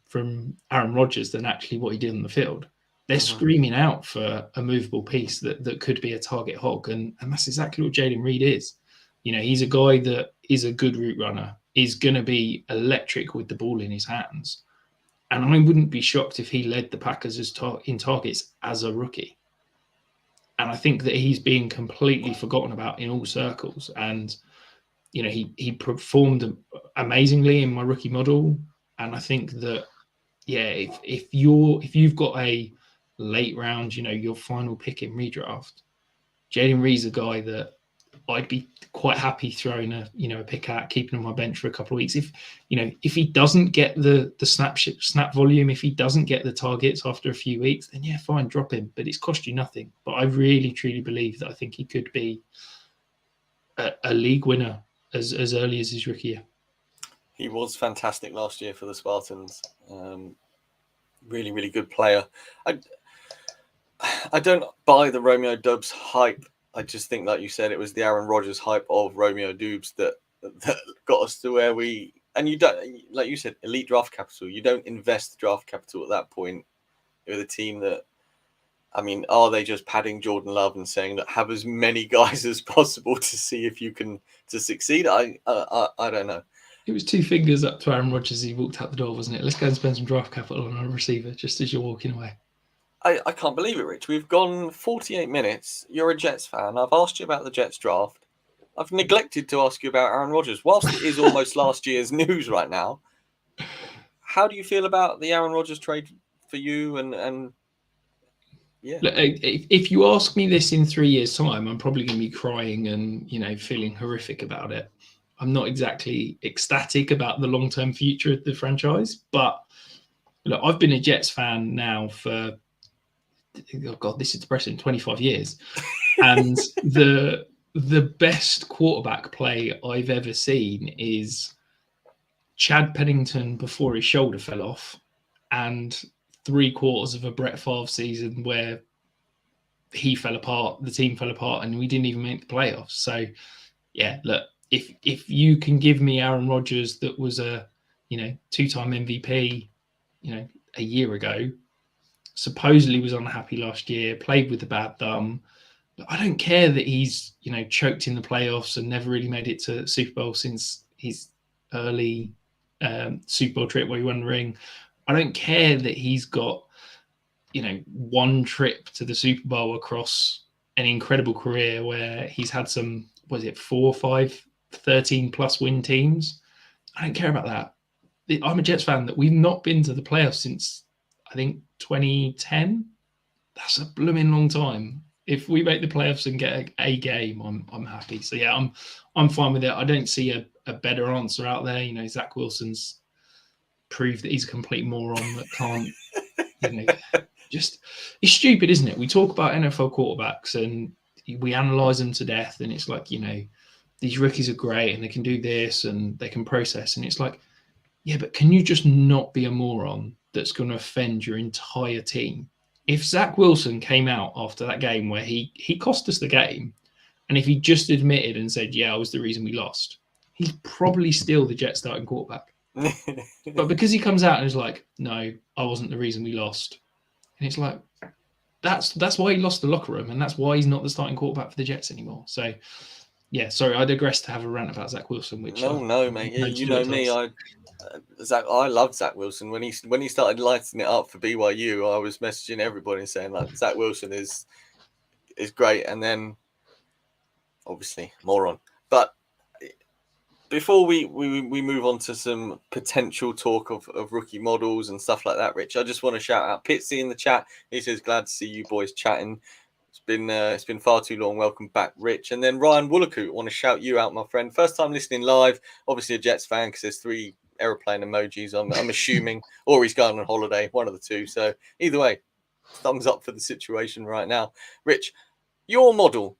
Aaron Rodgers than actually what he did on the field. They're screaming out for a movable piece that could be a target hog, and that's exactly what Jaden Reed is. He's a guy that is a good route runner, is going to be electric with the ball in his hands. And I wouldn't be shocked if he led the Packers in targets as a rookie. And I think that he's being completely forgotten about in all circles. And, he performed amazingly in my rookie model. And I think that, if you've got a late round, your final pick in redraft, Jaden Reed's a guy that I'd be quite happy throwing a pick at, keeping on my bench for a couple of weeks. If he doesn't get the snap volume, if he doesn't get the targets after a few weeks, then fine, drop him. But it's cost you nothing. But I really, truly believe that I think he could be a league winner as early as his rookie year. He was fantastic last year for the Spartans. Really, really good player. I don't buy the Romeo Doubs hype. I just think, like you said, it was the Aaron Rodgers hype of Romeo Doubs that got us to where we. And you don't, like you said, elite draft capital. You don't invest draft capital at that point with a team that. I mean, are they just padding Jordan Love and saying that have as many guys as possible to see if you can to succeed? I don't know. It was 2 fingers up to Aaron Rodgers as he walked out the door, wasn't it? Let's go and spend some draft capital on a receiver just as you're walking away. I can't believe it, Rich. We've gone 48 minutes. You're a Jets fan. I've asked you about the Jets draft. I've neglected to ask you about Aaron Rodgers. Whilst it is almost last year's news right now, how do you feel about the Aaron Rodgers trade for you? And yeah. Look, if you ask me this in 3 years' time, I'm probably going to be crying and, feeling horrific about it. I'm not exactly ecstatic about the long-term future of the franchise, but look, I've been a Jets fan now for, oh God, this is depressing, 25 years. And the best quarterback play I've ever seen is Chad Pennington before his shoulder fell off, and 3/4 of a Brett Favre season where he fell apart, the team fell apart, and we didn't even make the playoffs. So, look, if you can give me Aaron Rodgers that was a 2-time MVP, a year ago, supposedly was unhappy last year, played with a bad thumb. But I don't care that he's, choked in the playoffs and never really made it to Super Bowl since his early Super Bowl trip where he won the ring. I don't care that he's got, one trip to the Super Bowl across an incredible career where he's had some, 4 or 5, 13+ win teams. I don't care about that. I'm a Jets fan that we've not been to the playoffs since, I think, 2010. That's a blooming long time. If we make the playoffs and get a game, I'm happy. So I'm fine with it. I don't see a better answer out there. Zach Wilson's proved that he's a complete moron that can't. Just it's stupid, isn't it? We talk about NFL quarterbacks and we analyze them to death, and it's like these rookies are great and they can do this and they can process. And it's like, yeah, but can you just not be a moron that's going to offend your entire team? If Zach Wilson came out after that game where he cost us the game, and if he just admitted and said, yeah, I was the reason we lost, he's probably still the Jets starting quarterback. But because he comes out and is like, no, I wasn't the reason we lost. And it's like, that's why he lost the locker room, and that's why he's not the starting quarterback for the Jets anymore. So, yeah, sorry, I digress to have a rant about Zach Wilson. Which no, mate. You know me. I love Zach Wilson. When he started lighting it up for BYU, I was messaging everybody and saying like Zach Wilson is great, and then obviously moron. But before we move on to some potential talk of rookie models and stuff like that, Rich, I just want to shout out Pitsy in the chat. He says, glad to see you boys chatting. It's been far too long. Welcome back, Rich. And then Ryan Woolakoot, want to shout you out, my friend. First time listening live. Obviously a Jets fan because there's 3 aeroplane emojis. I'm assuming, or he's going on holiday, one of the two. So either way, thumbs up for the situation right now. Rich, your model.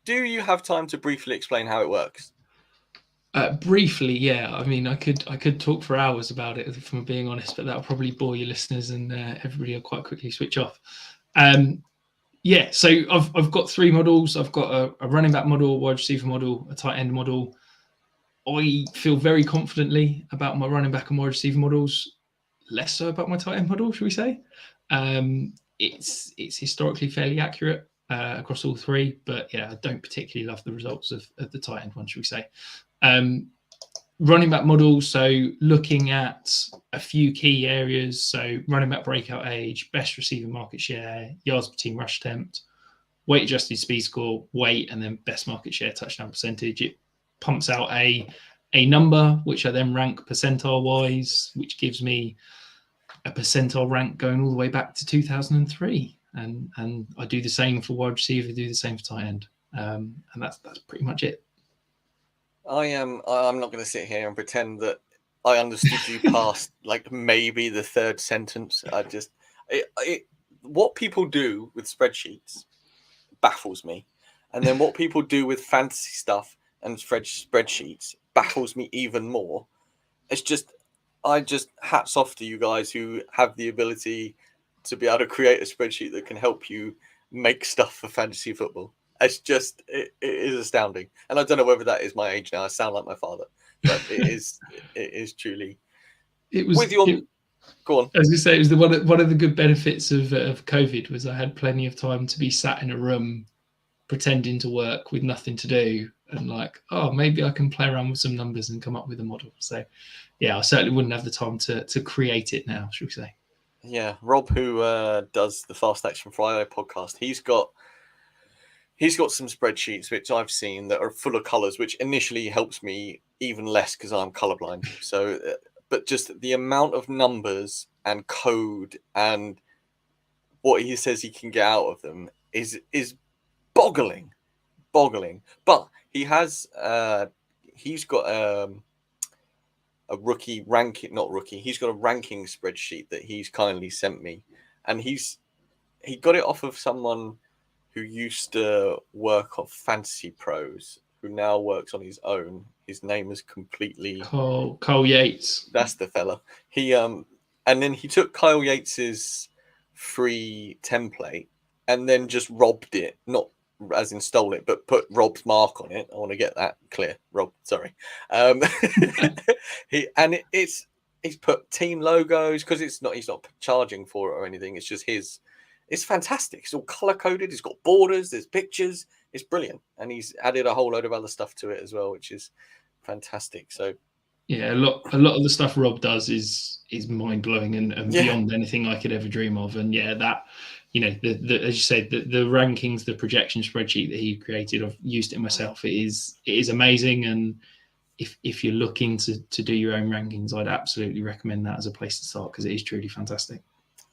Do you have time to briefly explain how it works? Briefly, yeah. I mean, I could talk for hours about it, if I'm being honest, but that'll probably bore your listeners, and everybody will quite quickly switch off. Yeah, so I've got 3 models. I've got a running back model, wide receiver model, a tight end model. I feel very confidently about my running back and wide receiver models, less so about my tight end model, should we say. It's historically fairly accurate across all 3, but yeah, I don't particularly love the results of the tight end one, should we say. Running back model, so looking at a few key areas, so running back breakout age, best receiver market share, yards per team rush attempt, weight adjusted speed score, weight, and then best market share touchdown percentage. It pumps out a number, which I then rank percentile wise, which gives me a percentile rank going all the way back to 2003. And I do the same for wide receiver, do the same for tight end. And that's pretty much it. I'm not going to sit here and pretend that I understood you past like maybe the 3rd sentence. What people do with spreadsheets baffles me. And then what people do with fantasy stuff and spreadsheets baffles me even more. I just hats off to you guys who have the ability to be able to create a spreadsheet that can help you make stuff for fantasy football. It is astounding. And I don't know whether that is my age now. I sound like my father, but it is truly. It was. Go on. As you say, it was one of the good benefits of COVID was I had plenty of time to be sat in a room pretending to work with nothing to do, and like, oh, maybe I can play around with some numbers and come up with a model. So, yeah, I certainly wouldn't have the time to create it now, should we say? Yeah, Rob, who does the Fast Action Friday podcast, he's got some spreadsheets which I've seen that are full of colors, which initially helps me even less because I'm colorblind. So, but just the amount of numbers and code and what he says he can get out of them is boggling. But he has he's got a rookie ranking, not rookie. He's got a ranking spreadsheet that he's kindly sent me, and he got it off of someone who used to work on Fantasy Pros, who now works on his own. His name is completely Kyle Yates. That's the fella. He and then he took Kyle Yates's free template and then just robbed it, not as in stole it, but put Rob's mark on it. I want to get that clear, Rob. Sorry. He's put team logos because he's not charging for it or anything. It's just his. It's fantastic. It's all color coded. It's got borders. There's pictures. It's brilliant, and he's added a whole load of other stuff to it as well, which is fantastic. So. Yeah, a lot of the stuff Rob does is mind blowing and beyond anything I could ever dream of. And yeah, that, you know, the as you said, the rankings, the projection spreadsheet that he created, I've used it myself. It is amazing. And if you're looking to do your own rankings, I'd absolutely recommend that as a place to start because it is truly fantastic.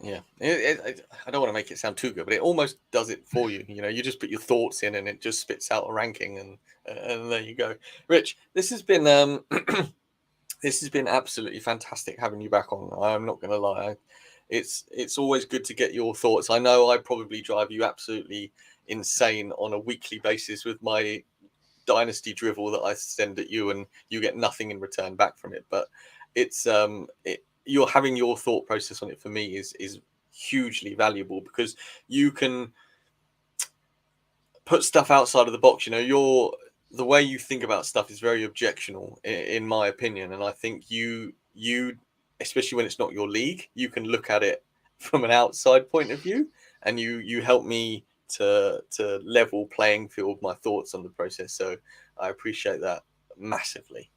Yeah, I don't want to make it sound too good, but it almost does it for you. You know, you just put your thoughts in and it just spits out a ranking, and there you go. Rich, this has been this has been absolutely fantastic having you back on. I'm not going to lie. It's always good to get your thoughts. I know I probably drive you absolutely insane on a weekly basis with my dynasty drivel that I send at you, and you get nothing in return back from it. But it's you're having your thought process on it for me is hugely valuable, because you can put stuff outside of the box. The way you think about stuff is very objectional in my opinion, and I think you especially when it's not your league, you can look at it from an outside point of view, and you help me to level playing field my thoughts on the process. So I appreciate that massively.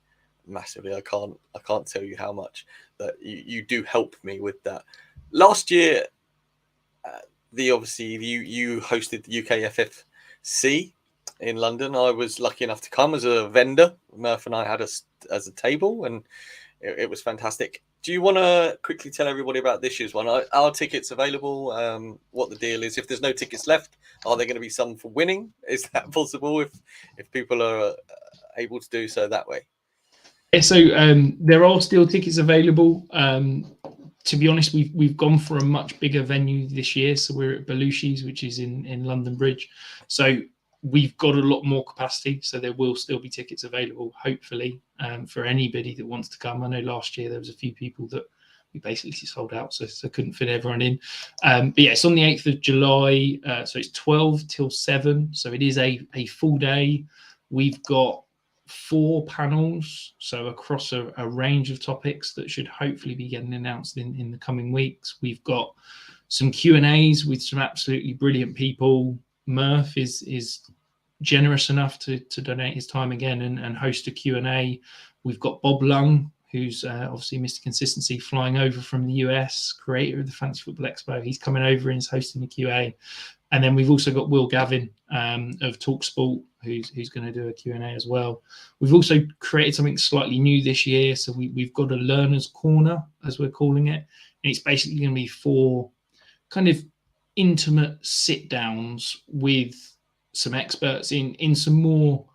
I can't tell you how much that you do help me with that. Last year, obviously you hosted the UKFFC in London. I was lucky enough to come as a vendor. Murph and I had us as a table, and it was fantastic. Do you want to quickly tell everybody about this year's one? Are tickets available? What the deal is? If there's no tickets left, are there going to be some for winning? Is that possible if people are able to do so that way? Yeah, so there are still tickets available. To be honest, we've gone for a much bigger venue this year. So we're at Belushi's, which is in London Bridge. So we've got a lot more capacity. So there will still be tickets available, hopefully, for anybody that wants to come. I know last year there was a few people that we basically sold out, so couldn't fit everyone in. But yeah, it's on the 8th of July. So it's 12 till 7. So it is a full day. We've got 4 panels, so across a range of topics that should hopefully be getting announced in the coming weeks. We've got some Q&As with some absolutely brilliant people. Murph is generous enough to donate his time again and host a Q&A. We've got Bob Lung, who's obviously Mr. Consistency, flying over from the US, creator of the Fantasy Football Expo. He's coming over and is hosting the QA. And then we've also got Will Gavin of TalkSport, who's going to do a Q&A as well. We've also created something slightly new this year. So we've got a Learner's Corner, as we're calling it. And it's basically going to be 4 kind of intimate sit-downs with some experts in some more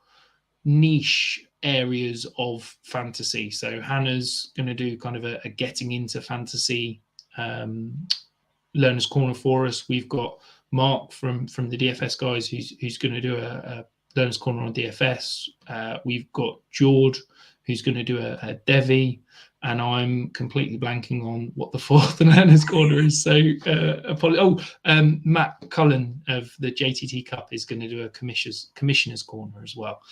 niche areas of fantasy. So Hannah's going to do kind of a getting into fantasy Learner's Corner for us. We've got Mark from the DFS guys who's going to do a Learner's Corner on DFS. We've got George who's going to do a Devi, and I'm completely blanking on what the 4th Learner's Corner is. So Matt Cullen of the JTT Cup is going to do a Commissioner's Corner as well.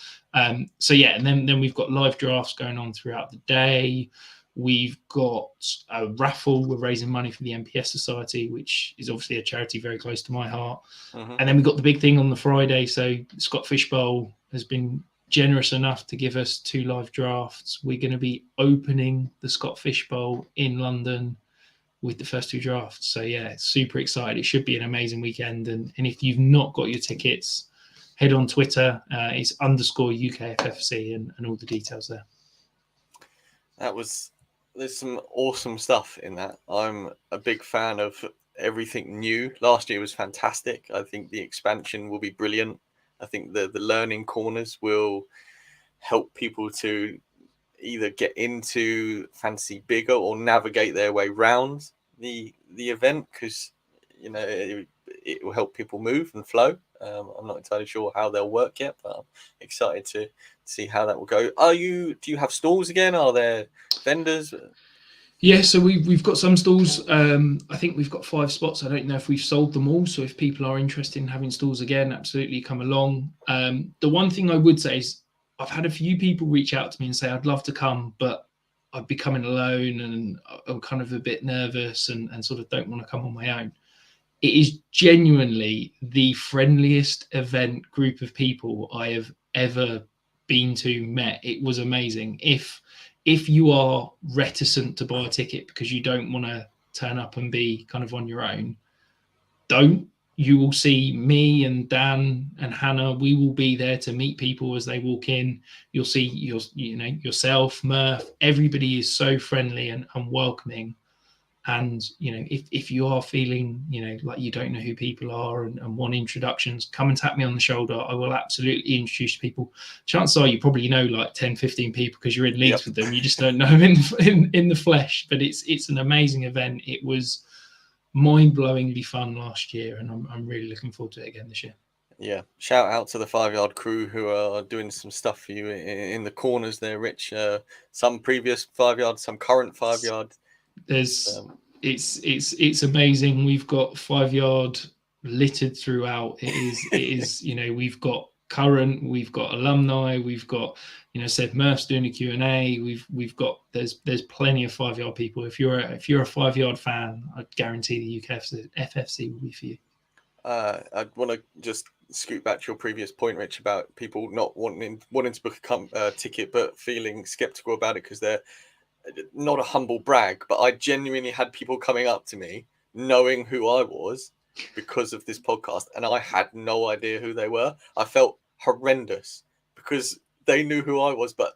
So yeah, and then we've got live drafts going on throughout the day. We've got a raffle. We're raising money for the MPS Society, which is obviously a charity very close to my heart. And then we've got the big thing on the Friday. So Scott Fishbowl has been generous enough to give us 2 live drafts. We're going to be opening the Scott Fishbowl in London with the first 2 drafts. So yeah, super excited. It should be an amazing weekend. And if you've not got your tickets, head on Twitter. It's _UKFFC and all the details there. There's some awesome stuff in that. I'm a big fan of everything new. Last year was fantastic. I think the expansion will be brilliant. I think the learning corners will help people to either get into fantasy bigger or navigate their way around the event, because it will help people move and flow. I'm not entirely sure how they'll work yet, but I'm excited to see how that will go. Do you have stalls again? Are there vendors? Yeah, so we've got some stalls. I think we've got 5 spots. I don't know if we've sold them all. So if people are interested in having stalls again, absolutely come along. The one thing I would say is I've had a few people reach out to me and say, I'd love to come, but I'd be coming alone and I'm kind of a bit nervous and sort of don't want to come on my own. It is genuinely the friendliest event group of people I have ever been to, met. It was amazing. If you are reticent to buy a ticket because you don't want to turn up and be kind of on your own, don't. You will see me and Dan and Hannah. We will be there to meet people as they walk in. You'll see yourself, Murph. Everybody is so friendly and welcoming. And, if you are feeling, like you don't know who people are and want introductions, come and tap me on the shoulder. I will absolutely introduce people. Chances are you probably know like 10, 15 people because you're in leagues with them. You just don't know in the flesh. But it's an amazing event. It was mind-blowingly fun last year, and I'm really looking forward to it again this year. Yeah, shout out to the 5 Yard crew who are doing some stuff for you in the corners there, Rich. Some previous 5 Yard, some current 5 Yard. There's it's amazing. We've got 5 Yard littered throughout. It is we've got current, we've got alumni, we've got said Murph's doing a Q&A. We've got there's plenty of 5 Yard people. If you're a 5 Yard fan, I guarantee the UK FFC will be for you. I want to just scoot back to your previous point, Rich, about people not wanting to book a ticket but feeling skeptical about it because they're not a humble brag, but I genuinely had people coming up to me knowing who I was because of this podcast, and I had no idea who they were. I felt horrendous because they knew who I was, but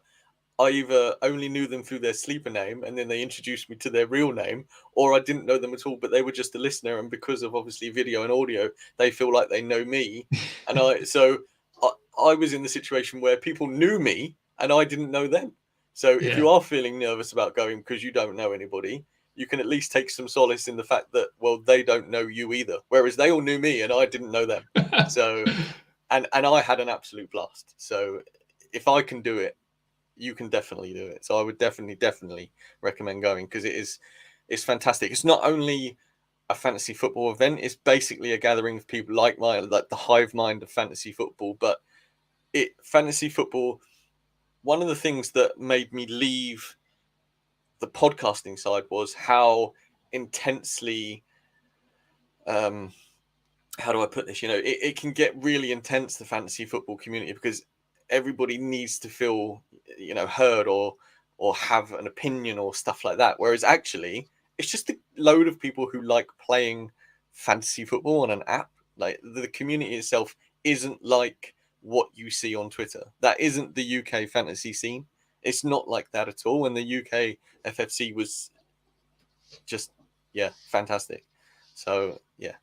I either only knew them through their sleeper name and then they introduced me to their real name, or I didn't know them at all, but they were just a listener. And because of obviously video and audio, they feel like they know me. And I was in the situation where people knew me and I didn't know them. So if you are feeling nervous about going because you don't know anybody, you can at least take some solace in the fact that, well, they don't know you either. Whereas they all knew me and I didn't know them. So, and I had an absolute blast. So if I can do it, you can definitely do it. So I would definitely recommend going because it's fantastic. It's not only a fantasy football event, it's basically a gathering of people like the hive mind of fantasy football. But fantasy football, one of the things that made me leave the podcasting side was how intensely how do I put this? It can get really intense, the fantasy football community, because everybody needs to feel, heard or have an opinion or stuff like that. Whereas actually, it's just a load of people who like playing fantasy football on an app. Like the community itself isn't like what you see on Twitter. That isn't the UK fantasy scene. It's not like that at all. And the UK FFC was just, fantastic. So,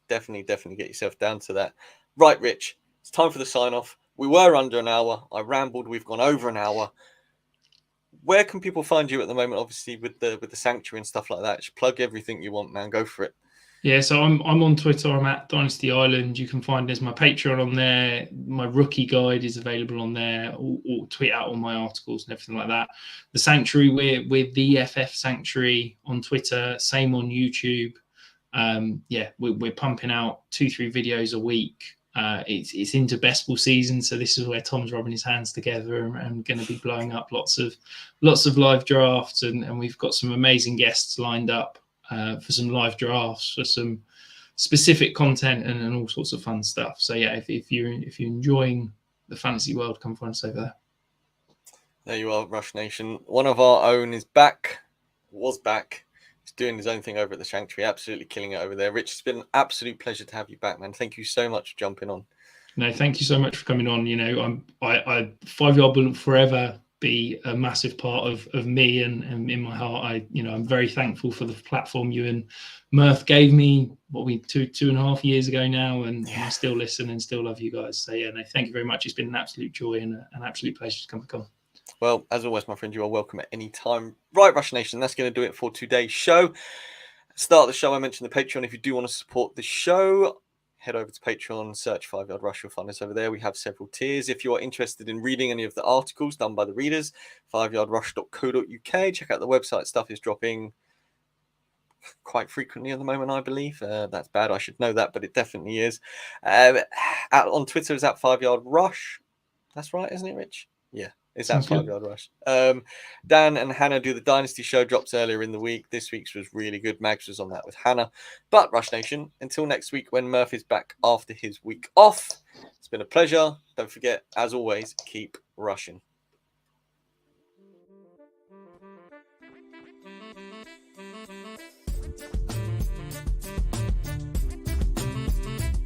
definitely get yourself down to that. Right, Rich, it's time for the sign-off. We were under an hour. I rambled. We've gone over an hour. Where can people find you at the moment, obviously, with the Sanctuary and stuff like that? Just plug everything you want, man. Go for it. Yeah, so I'm on Twitter. I'm at Dynasty Island. You can find there's my Patreon on there. My rookie guide is available on there. Or tweet out all my articles and everything like that. The Sanctuary, we're the FF Sanctuary on Twitter. Same on YouTube. We're pumping out 2-3 videos a week. It's into best ball season, so this is where Tom's rubbing his hands together and going to be blowing up lots of live drafts, and we've got some amazing guests lined up for some live drafts, for some specific content and all sorts of fun stuff. So if you're enjoying the fantasy world, come find us over there. There you are, Rush Nation. One of our own is back. Was back. He's doing his own thing over at the Sanctuary, absolutely killing it over there. Rich, it's been an absolute pleasure to have you back, man. Thank you so much for jumping on. No, thank you so much for coming on. I 5 Yard will forever be a massive part of me and in my heart. I'm very thankful for the platform you and Murph gave me, 2.5 years ago now, and I still listen and still love you guys. So thank you very much. It's been an absolute joy and an absolute pleasure to come back on. Well, as always, my friend, you are welcome at any time. Right, Rush Nation, that's going to do it for today's show. Start of the show, I mentioned the Patreon. If you do want to support the show, head over to Patreon, search 5 Yard Rush. You'll find us over there. We have several tiers. If you are interested in reading any of the articles done by the readers, 5yardrush.co.uk. Check out the website. Stuff is dropping quite frequently at the moment, I believe. That's bad. I should know that, but it definitely is. Out on Twitter is at 5 Yard Rush. That's right, isn't it, Rich? Yeah. It's at 5 Yard Rush. Dan and Hannah do the Dynasty show, drops earlier in the week. This week's was really good. Mags was on that with Hannah. But Rush Nation, until next week when Murph is back after his week off, it's been a pleasure. Don't forget, as always, keep rushing.